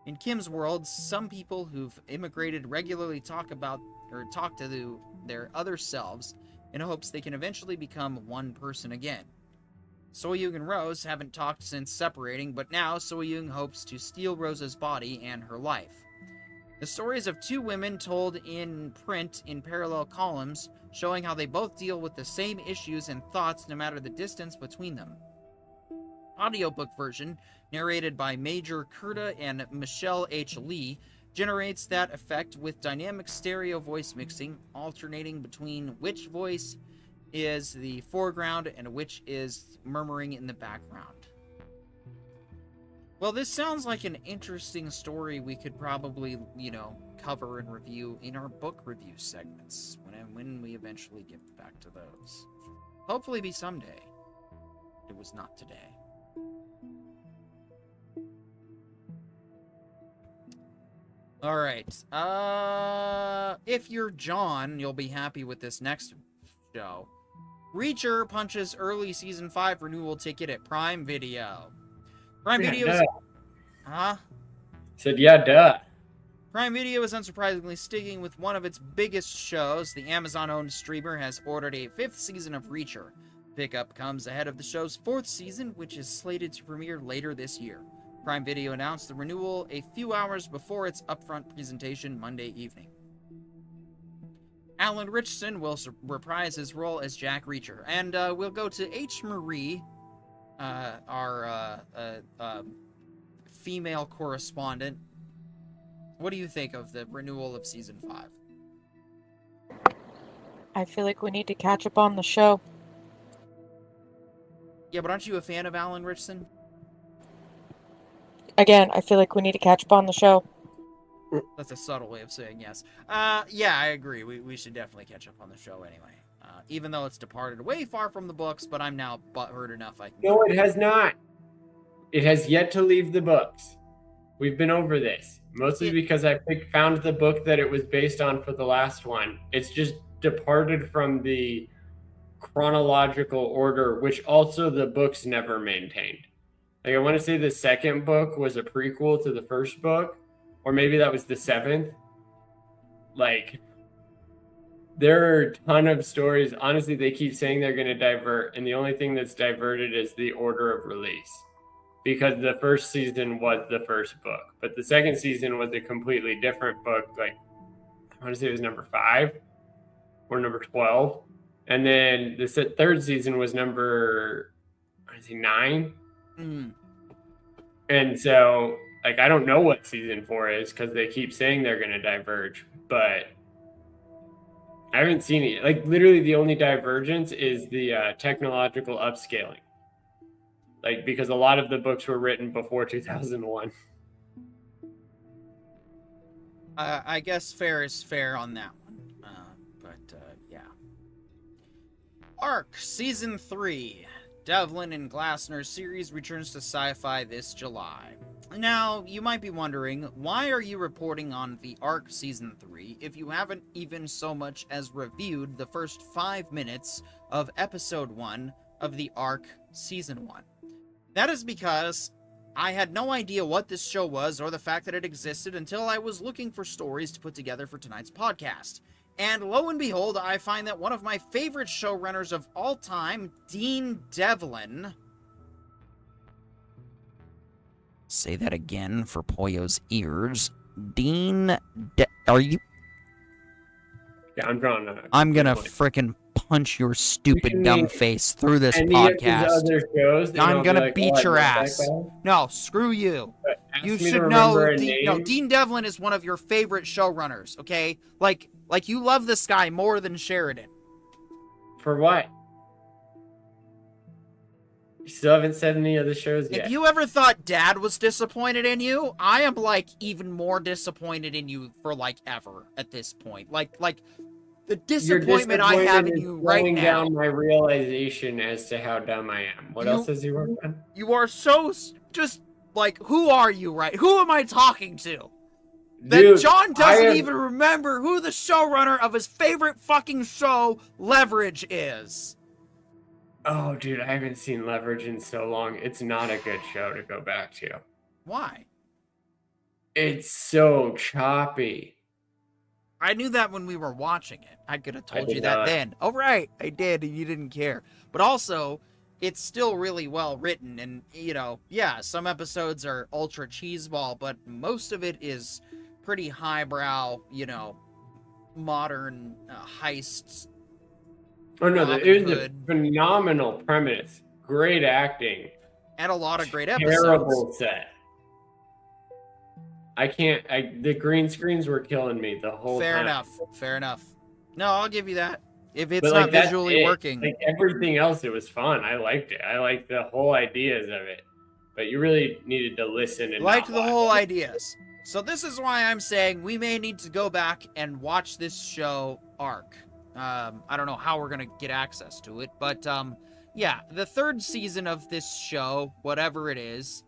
In Kim's world, some people who've immigrated regularly talk to their other selves in hopes they can eventually become one person again. Soyoung and Rose haven't talked since separating, but now Soyoung hopes to steal Rose's body and her life. The stories of 2 women told in print in parallel columns, showing how they both deal with the same issues and thoughts no matter the distance between them. Audiobook version, narrated by Major Kurta and Michelle H. Lee, generates that effect with dynamic stereo voice mixing, alternating between which voice is the foreground and which is murmuring in the background. Well, this sounds like an interesting story we could probably, cover and review in our book review segments when we eventually get back to those. Hopefully be someday. It was not today. All right. If you're John, you'll be happy with this next show. Reacher punches early season 5 renewal ticket at Prime Video. Prime Yeah, Video's... duh. Huh? Said, yeah, duh. Prime Video is unsurprisingly sticking with one of its biggest shows. The Amazon-owned streamer has ordered a 5th season of Reacher. Pickup comes ahead of the show's 4th season, which is slated to premiere later this year. Prime Video announced the renewal a few hours before its upfront presentation Monday evening. Alan Richardson will reprise his role as Jack Reacher. And we'll go to H. Marie, our female correspondent. What do you think of the renewal of season 5? I feel like we need to catch up on the show. Yeah, but aren't you a fan of Alan Richardson? Again, I feel like we need to catch up on the show. That's a subtle way of saying yes. Yeah, I agree. We should definitely catch up on the show anyway. Even though it's departed way far from the books, but I'm now butthurt enough I can... No, it has not. It has yet to leave the books. We've been over this. Mostly because I found the book that it was based on for the last one. It's just departed from the chronological order, which also the books never maintained. Like, I want to say the second book was a prequel to the first book, or maybe that was the 7th. Like, there are a ton of stories. Honestly, they keep saying they're going to divert, and the only thing that's diverted is the order of release. Because the first season was the first book, but the second season was a completely different book. Like, I want to say it was number 5 or number 12. And then the third season was number, I want to say 9. Mm. And so, like, I don't know what season 4 is because they keep saying they're going to diverge, but I haven't seen it. Like, literally the only divergence is the technological upscaling. Like, because a lot of the books were written before 2001. I guess fair is fair on that one. Yeah. Arc Season 3. Devlin and Glassner's series returns to Sci-Fi this July. Now, you might be wondering, why are you reporting on the Arc Season 3 if you haven't even so much as reviewed the first 5 minutes of Episode 1 of the Arc Season 1? That is because I had no idea what this show was or the fact that it existed until I was looking for stories to put together for tonight's podcast. And lo and behold, I find that one of my favorite showrunners of all time, Dean Devlin... Say that again for Poyo's ears. Are you... Yeah, I'm drawing I'm gonna frickin' punch your stupid dumb face through this podcast. I'm gonna beat your ass. No, screw you. You should know Dean Devlin is one of your favorite showrunners, okay? Like you love this guy more than Sheridan. For what? You still haven't said any of the shows yet. If you ever thought Dad was disappointed in you, I am even more disappointed in you for ever at this point. Like the disappointment I have in you right now. Down my realization as to how dumb I am. What else has he worked on? You are so just who are you, right? Who am I talking to? That John doesn't even remember who the showrunner of his favorite fucking show, Leverage, is. Oh, dude, I haven't seen Leverage in so long. It's not a good show to go back to. Why? It's so choppy. I knew that when we were watching it. I could have told you that then. Oh, right. I did, and you didn't care. But also, it's still really well written. And, yeah, some episodes are ultra cheeseball, but most of it is pretty highbrow, modern heists. Oh, no, it was a phenomenal premise. Great acting. And a lot of great episodes. Terrible set. The green screens were killing me the whole time. Fair enough. No, I'll give you that. If it's not visually working. Like everything else, it was fun. I liked it. I liked the whole ideas of it. but you really needed to listen and Like not the watch. whole ideas. So this is why I'm saying we may need to go back and watch this show Arc. I don't know how we're gonna get access to it, but yeah, the third season of this show, whatever it is,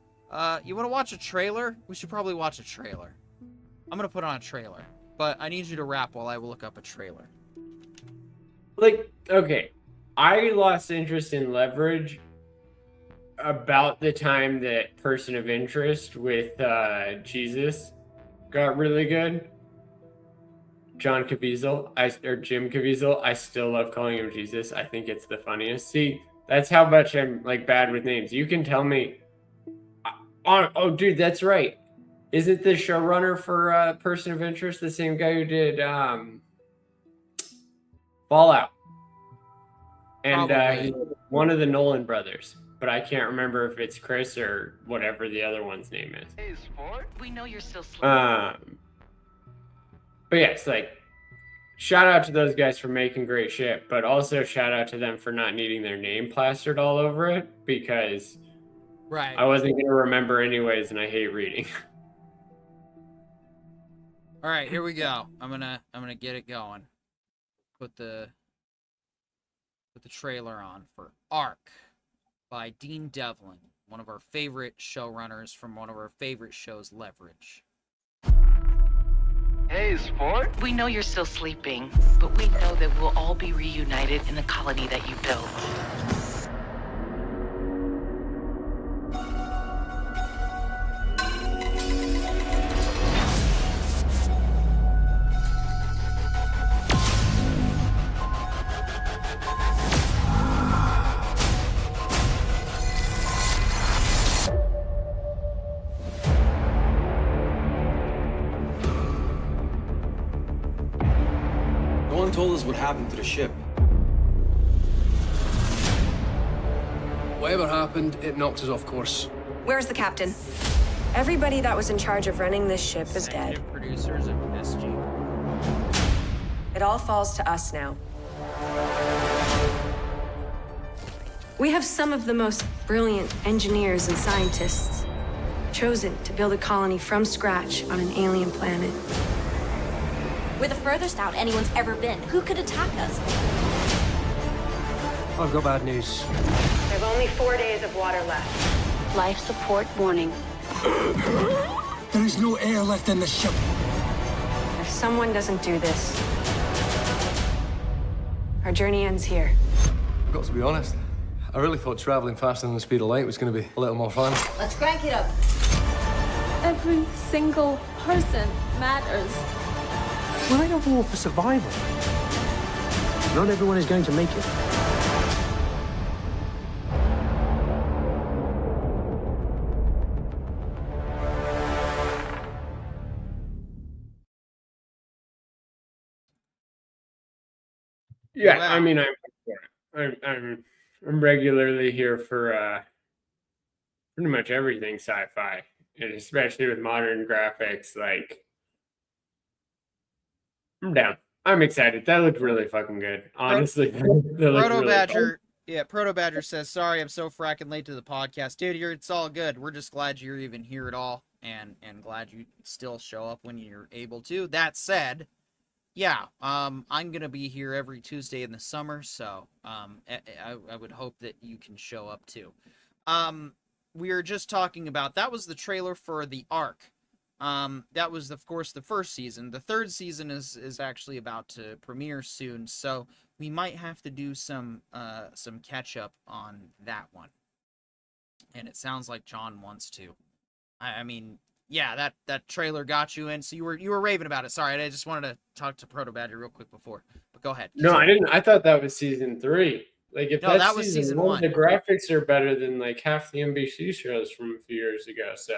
you want to watch a trailer? We should probably watch a trailer. I'm gonna put on a trailer, but I need you to rap while I look up a trailer. Like, okay, I lost interest in Leverage about the time that Person of Interest with Jesus got really good. John Caviezel, or Jim Caviezel, I still love calling him Jesus. I think it's the funniest. See, that's how much I'm like bad with names. You can tell me. Oh, dude, that's right. Isn't the showrunner for Person of Interest the same guy who did Fallout? And he's one of the Nolan brothers, but I can't remember if it's Chris or whatever the other one's name is. Hey, sport. We know you're still sleeping. But yeah, it's like, shout out to those guys for making great shit, but also shout out to them for not needing their name plastered all over it, because Right. I wasn't going to remember anyways, and I hate reading. All right, here we go. I'm gonna get it going. Put the trailer on for Arc by Dean Devlin, one of our favorite showrunners from one of our favorite shows, Leverage. Hey, sport. We know you're still sleeping, but we know that we'll all be reunited in the colony that you built. No one told us what happened to the ship. Whatever happened, it knocked us off course. Where's the captain? Everybody that was in charge of running this ship is dead. Executive producers of SG. It all falls to us now. We have some of the most brilliant engineers and scientists chosen to build a colony from scratch on an alien planet. We're the furthest out anyone's ever been. Who could attack us? I've got bad news. There's only 4 days of water left. Life support warning. There is no air left in the ship. If someone doesn't do this, our journey ends here. I've got to be honest. I really thought traveling faster than the speed of light was going to be a little more fun. Let's crank it up. Every single person matters. We're in a war for survival. Not everyone is going to make it. Yeah, Wow. I mean, I'm regularly here for pretty much everything sci-fi, and especially with modern graphics. Like, I'm down. I'm excited. That looked really fucking good. Honestly, that looked Proto really Badger, yeah, Proto Badger says, "Sorry, I'm so fracking late to the podcast, dude. It's all good. We're just glad you're even here at all, and glad you still show up when you're able to. That said, yeah, I'm gonna be here every Tuesday in the summer, so I would hope that you can show up too. We were just talking about that was the trailer for the Arc. That was, of course, the first season. The third season is actually about to premiere soon, so we might have to do some catch up on that one. And it sounds like John wants to. I mean, yeah, that trailer got you in. So you were raving about it. Sorry, I just wanted to talk to Proto Badger real quick before. But go ahead. No, I didn't. I thought that was season 3. Like, if No, that's that was season 1. the graphics are better than like half the NBC shows from a few years ago. So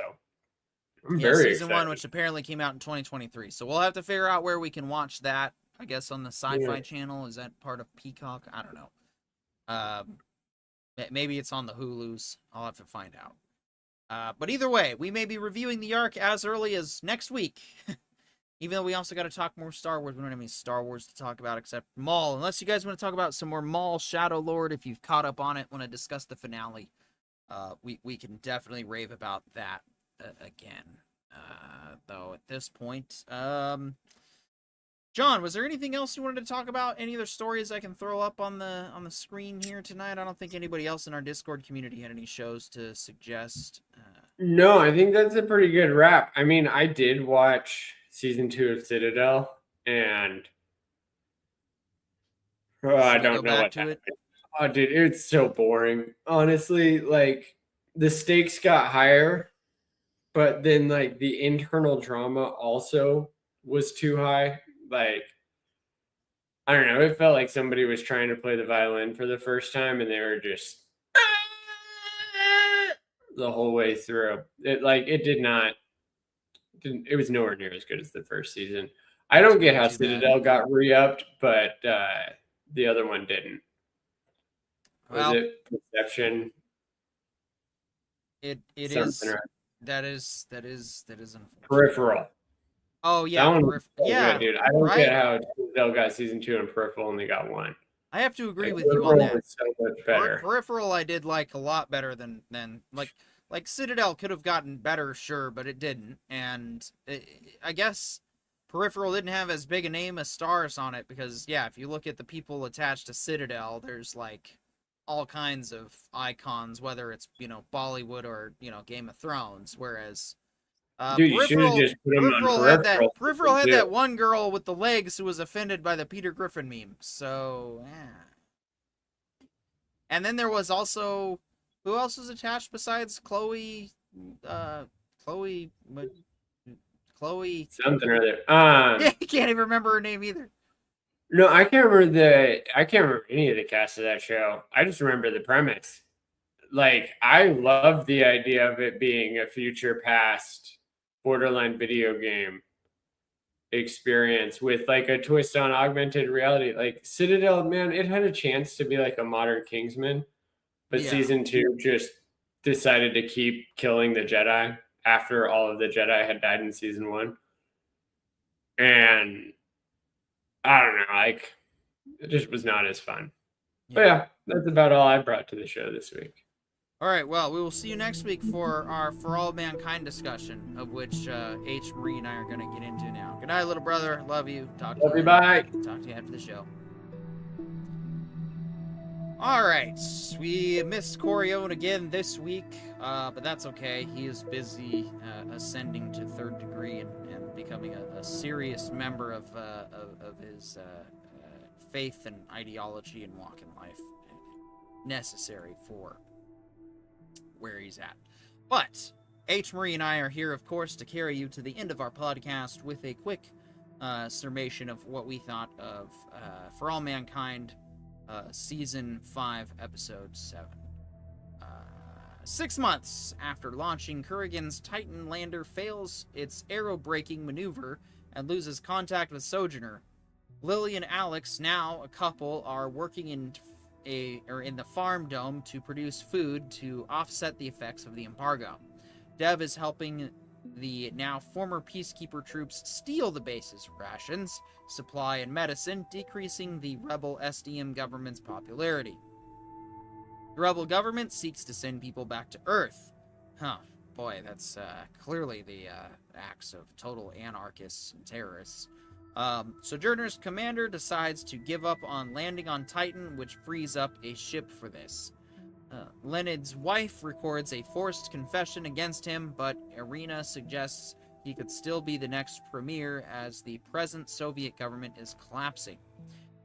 I'm Yeah, very season excited. 1, which apparently came out in 2023. So we'll have to figure out where we can watch that. I guess on the Sci-Fi Channel. Is that part of Peacock? I don't know. Maybe it's on the Hulus. I'll have to find out. But either way, we may be reviewing the Arc as early as next week. Even though we also got to talk more Star Wars. We don't have any Star Wars to talk about except Maul. Unless you guys want to talk about some more Maul Shadow Lord if you've caught up on it, want to discuss the finale. we can definitely rave about that again. Though at this point, John, was there anything else you wanted to talk about? Any other stories I can throw up on the screen here tonight? I don't think anybody else in our Discord community had any shows to suggest. No, I think that's a pretty good wrap. I mean, I did watch season 2 of Citadel, and I don't know what to it. Oh, dude, it's so boring. Honestly, like the stakes got higher, but then like the internal drama also was too high. Like, I don't know. It felt like somebody was trying to play the violin for the first time, and they were just the whole way through. It was nowhere near as good as the first season. I don't get how Citadel got re-upped, but the other one didn't. Was it Perception? It is. That is unfortunate. Peripheral. Oh yeah, yeah, dude. I don't get how Citadel got season 2 and Peripheral only got 1. I have to agree with you on that. Was so much better. Peripheral, I did like a lot better than like Citadel could have gotten better, sure, but it didn't. And I guess Peripheral didn't have as big a name as stars on it because yeah, if you look at the people attached to Citadel, there's like all kinds of icons, whether it's Bollywood or Game of Thrones, whereas. Dude, you should have just put him on Peripheral had that one girl with the legs who was offended by the Peter Griffin meme. So, yeah. And then there was also, who else was attached besides Chloe? Chloe something or other. Yeah, I can't even remember her name either. No, I can't remember any of the cast of that show. I just remember the premise. Like, I love the idea of it being a future past borderline video game experience with like a twist on augmented reality. Like Citadel, man, it had a chance to be like a modern Kingsman, but season 2 just decided to keep killing the Jedi after all of the Jedi had died in season 1. And I don't know, like it just was not as fun. But yeah, that's about all I brought to the show this week. All right, well, we will see you next week for our For All Mankind discussion, of which H. Marie and I are going to get into now. Good night, little brother. Love you. Talk to you. Bye. Talk to you after the show. All right, we missed Corione again this week, but that's okay. He is busy ascending to 3rd degree and becoming a serious member of his faith and ideology and walk in life necessary for where he's at. But H. Marie and I are here, of course, to carry you to the end of our podcast with a quick summation of what we thought of For All Mankind Season 5, Episode 7. 6 months after launching, Kurgan's Titan lander fails its aero-braking maneuver and loses contact with Sojourner. Lily and Alex, now a couple, are working in the farm dome to produce food to offset the effects of the embargo. Dev is helping the now former peacekeeper troops steal the base's rations, supply, and medicine, decreasing the rebel SDM government's popularity. The rebel government seeks to send people back to Earth. Huh, boy, that's clearly the acts of total anarchists and terrorists. Sojourner's commander decides to give up on landing on Titan, which frees up a ship for this. Leonid's wife records a forced confession against him, but Irina suggests he could still be the next premier as the present Soviet government is collapsing.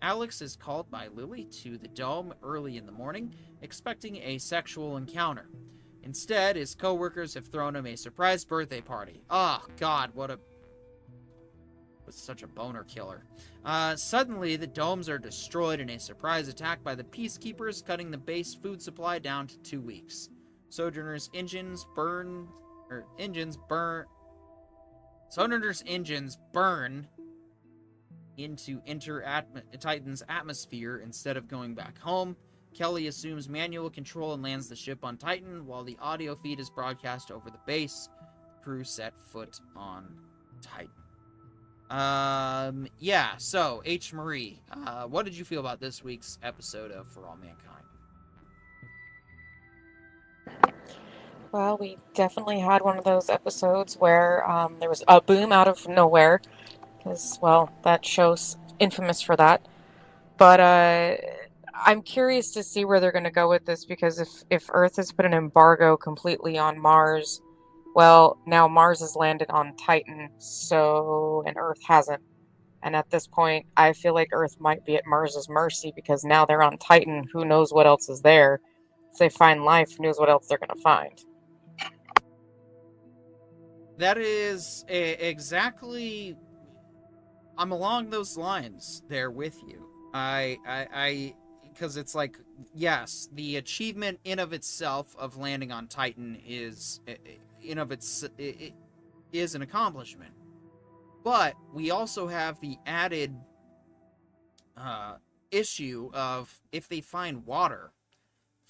Alex is called by Lily to the dome early in the morning, expecting a sexual encounter. Instead, his co-workers have thrown him a surprise birthday party. Oh, God, what such a boner killer. Suddenly, the domes are destroyed in a surprise attack by the peacekeepers, cutting the base food supply down to 2 weeks. Sojourner's engines burn into Titan's atmosphere instead of going back home. Kelly assumes manual control and lands the ship on Titan, while the audio feed is broadcast over the base. The crew set foot on Titan. Yeah, so, H. Marie, what did you feel about this week's episode of For All Mankind? Well, we definitely had one of those episodes where there was a boom out of nowhere, because, well, that show's infamous for that. But I'm curious to see where they're going to go with this, because if Earth has put an embargo completely on Mars, well, now Mars has landed on Titan, and Earth hasn't. And at this point, I feel like Earth might be at Mars's mercy, because now they're on Titan. Who knows what else is there? If they find life, who knows what else they're going to find? That is exactly. I'm along those lines there with you. Because it's like, yes, the achievement in of itself of landing on Titan is is an accomplishment. But we also have the added issue of, if they find water,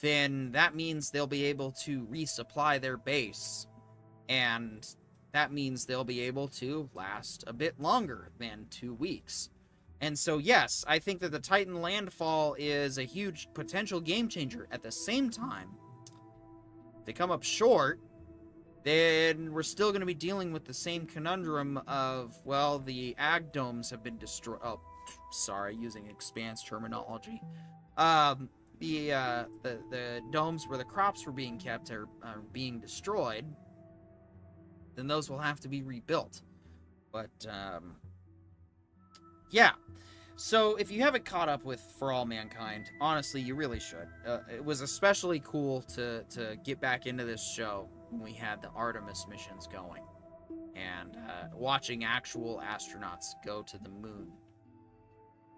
then that means they'll be able to resupply their base, and that means they'll be able to last a bit longer than 2 weeks. And so, yes, I think that the Titan landfall is a huge potential game changer. At the same time, if they come up short, then we're still going to be dealing with the same conundrum of, well, the ag domes have been destroyed. Oh, sorry, using expanse terminology. The domes where the crops were being kept are being destroyed. Then those will have to be rebuilt. But yeah. So if you haven't caught up with For All Mankind, honestly, you really should. It was especially cool to get back into this show when we had the Artemis missions going, and watching actual astronauts go to the moon.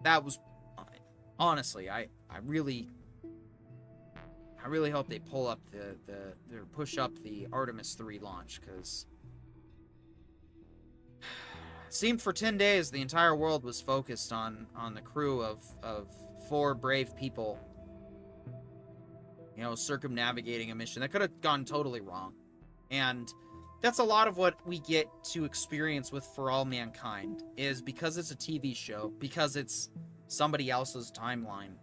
That was, honestly, I really hope they pull up or push up the Artemis 3 launch, because it seemed for 10 days the entire world was focused on the crew of 4 brave people, circumnavigating a mission that could have gone totally wrong. And that's a lot of what we get to experience with For All Mankind, is because it's a TV show, because it's somebody else's timeline,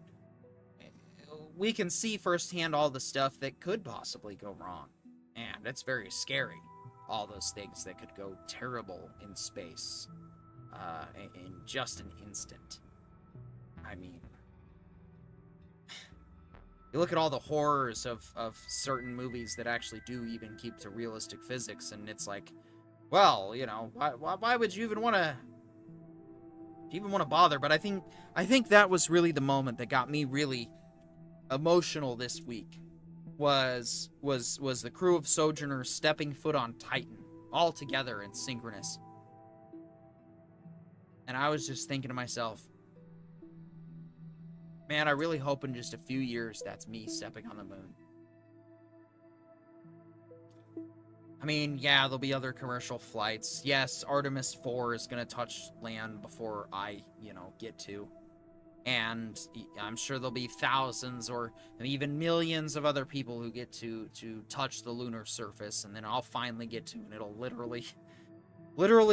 we can see firsthand all the stuff that could possibly go wrong. And it's very scary. All those things that could go terrible in space in just an instant. I mean, you look at all the horrors of certain movies that actually do even keep to realistic physics, and it's like, well, why would you even want to bother? But I think that was really the moment that got me really emotional this week. Was the crew of Sojourners stepping foot on Titan, all together and synchronous. And I was just thinking to myself, man, I really hope in just a few years that's me stepping on the moon. I mean, yeah, there'll be other commercial flights. Yes, Artemis 4 is going to touch land before I, get to. And I'm sure there'll be thousands or even millions of other people who get to touch the lunar surface, and then I'll finally get to, and it'll literally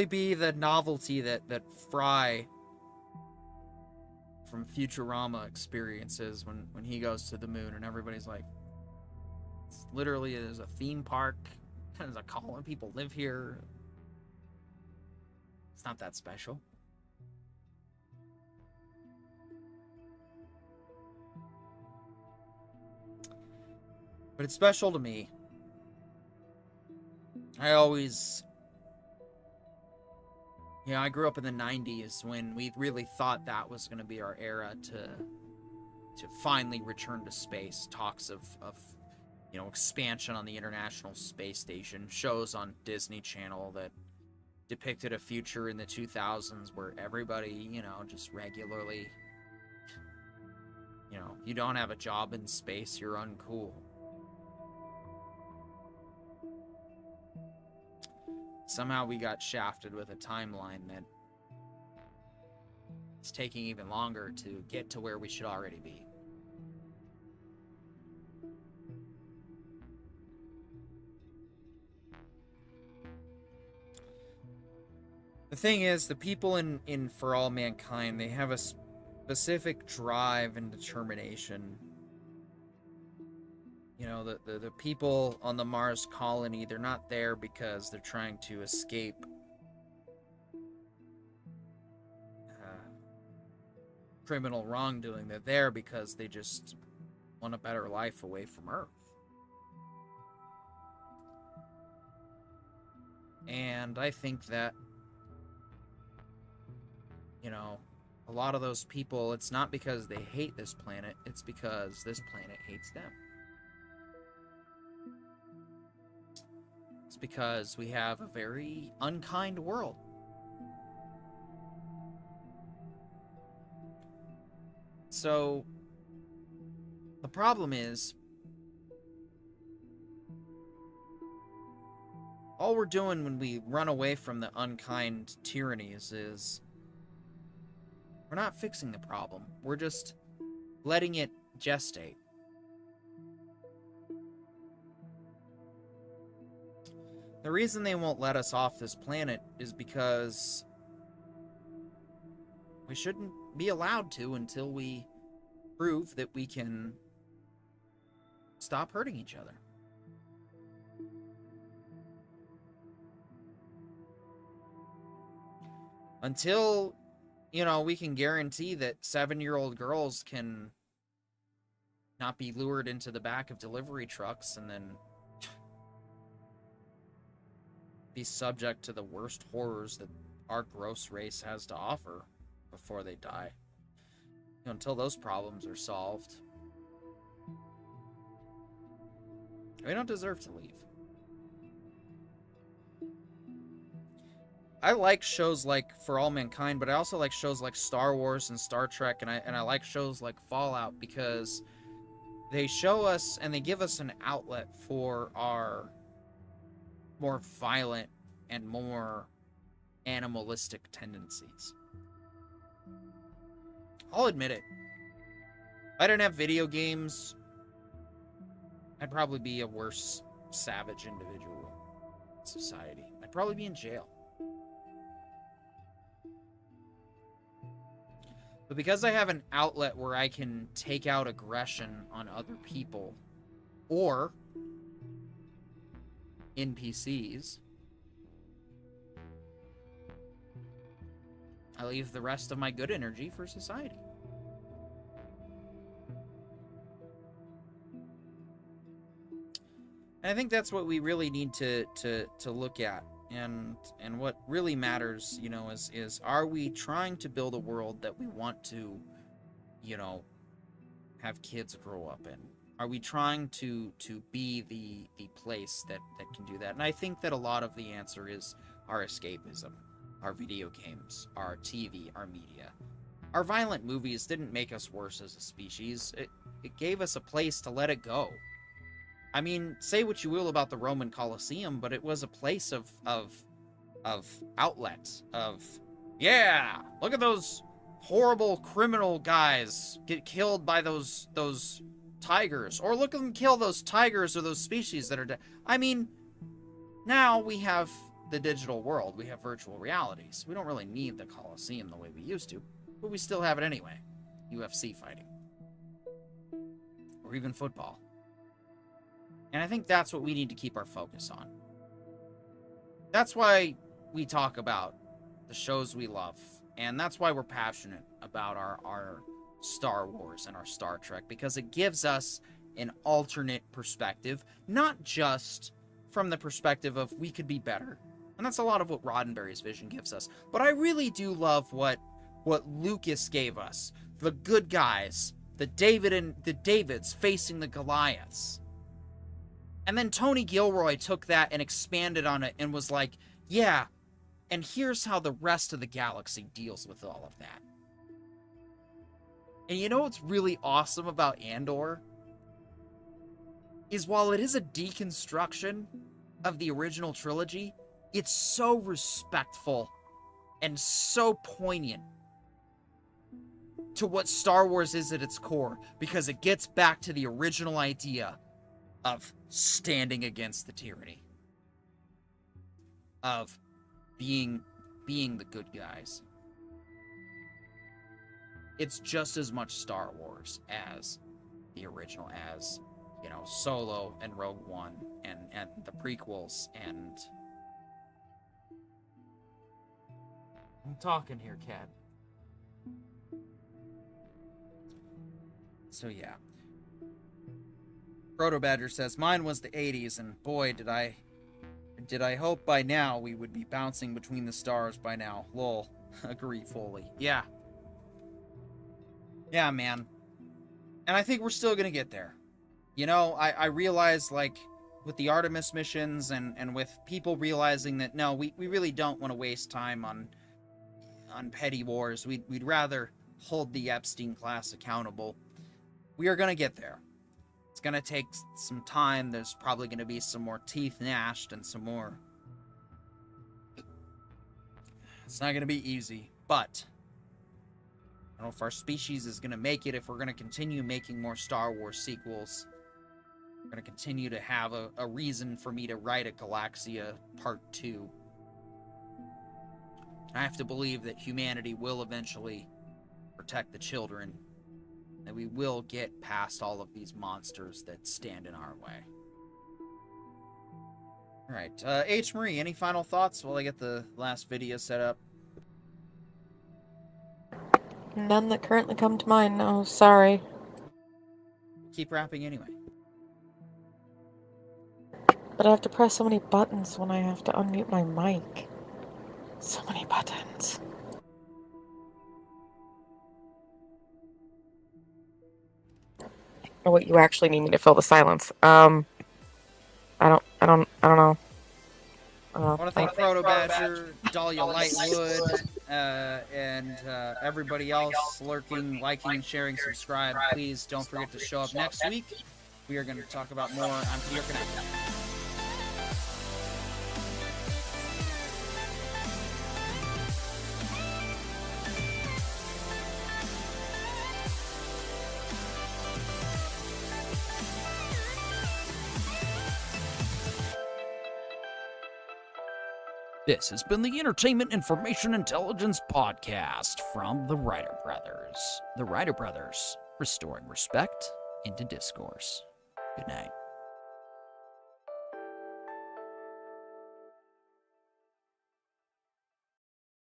be the novelty that Fry from Futurama experiences when he goes to the moon, and everybody's like, it's literally, there's a theme park, there's a colony, people live here. It's not that special. But it's special to me. I grew up in the 90s when we really thought that was going to be our era to finally return to space. Talks of expansion on the International Space Station, shows on Disney Channel that depicted a future in the 2000s where everybody, just regularly, you don't have a job in space, you're uncool. Somehow we got shafted with a timeline that is taking even longer to get to where we should already be. The thing is, the people in For All Mankind, they have a specific drive and determination You know, the people on the Mars colony, they're not there because they're trying to escape criminal wrongdoing. They're there because they just want a better life away from Earth. And I think that, you know, a lot of those people, it's not because they hate this planet, it's because this planet hates them. It's because we have a very unkind world. So, the problem is, all we're doing when we run away from the unkind tyrannies is we're not fixing the problem. We're just letting it gestate. The reason they won't let us off this planet is because we shouldn't be allowed to until we prove that we can stop hurting each other. Until, you know, we can guarantee that 7-year-old girls can not be lured into the back of delivery trucks and then be subject to the worst horrors that our gross race has to offer before they die. You know, until those problems are solved, we don't deserve to leave. I like shows like For All Mankind, but I also like shows like Star Wars and Star Trek, and I like shows like Fallout because they show us and they give us an outlet for our more violent and more animalistic tendencies. I'll admit it. If I didn't have video games, I'd probably be a worse savage individual in society. I'd probably be in jail. But because I have an outlet where I can take out aggression on other people or NPCs, I leave the rest of my good energy for society. And I think that's what we really need to look at. And what really matters, you know, is are we trying to build a world that we want to, you know, have kids grow up in? Are we trying to be the place that can do that? And I think that a lot of the answer is our escapism, our video games, our TV, our media. Our violent movies didn't make us worse as a species. It gave us a place to let it go. I mean, say what you will about the Roman Colosseum, but it was a place of outlets, of, yeah, look at those horrible criminal guys get killed by those tigers, or look at them kill those tigers or those species that are dead. I mean, now we have the digital world, we have virtual realities. We don't really need the Colosseum the way we used to, but we still have it anyway. UFC fighting. Or even football. And I think that's what we need to keep our focus on. That's why we talk about the shows we love. And that's why we're passionate about our Star Wars and our Star Trek. Because it gives us an alternate perspective. Not just from the perspective of we could be better. And that's a lot of what Roddenberry's vision gives us. But I really do love what Lucas gave us. The good guys. The Davids facing the Goliaths. And then Tony Gilroy took that and expanded on it and was like, yeah, and here's how the rest of the galaxy deals with all of that. And you know what's really awesome about Andor? Is while it is a deconstruction of the original trilogy, it's so respectful and so poignant to what Star Wars is at its core, because it gets back to the original idea of standing against the tyranny, of being the good guys. It's just as much Star Wars as the original, as you know, Solo and Rogue One and the prequels and... I'm talking here, Cat. So yeah. Proto Badger says, mine was the 80s, and boy, did I hope by now we would be bouncing between the stars by now. Lol. Agree fully. Yeah. Yeah, man. And I think we're still gonna get there. You know, I realize, like, with the Artemis missions and with people realizing that, no, we really don't want to waste time on petty wars. We'd rather hold the Epstein class accountable. We are gonna get there. It's gonna take some time. There's probably gonna be some more teeth gnashed and some more... It's not gonna be easy, but I don't know if our species is gonna make it, if we're gonna continue making more Star Wars sequels. We're gonna continue to have a reason for me to write a Galaxia Part 2. I have to believe that humanity will eventually protect the children, that we will get past all of these monsters that stand in our way. Alright, H. Marie, any final thoughts while I get the last video set up? None that currently come to mind, no, sorry. Keep rapping anyway. But I have to press so many buttons when I have to unmute my mic. So many buttons. Oh, what, you actually need me to fill the silence? I don't know. I want to thank Proto Badger, Dahlia Lightwood, and everybody else lurking, liking, sharing, subscribe. Please don't forget to show up next week. We are going to talk about more. I'm Peter Connect. This has been the Entertainment Information Intelligence Podcast from the Writer Brothers. The Writer Brothers, restoring respect into discourse. Good night.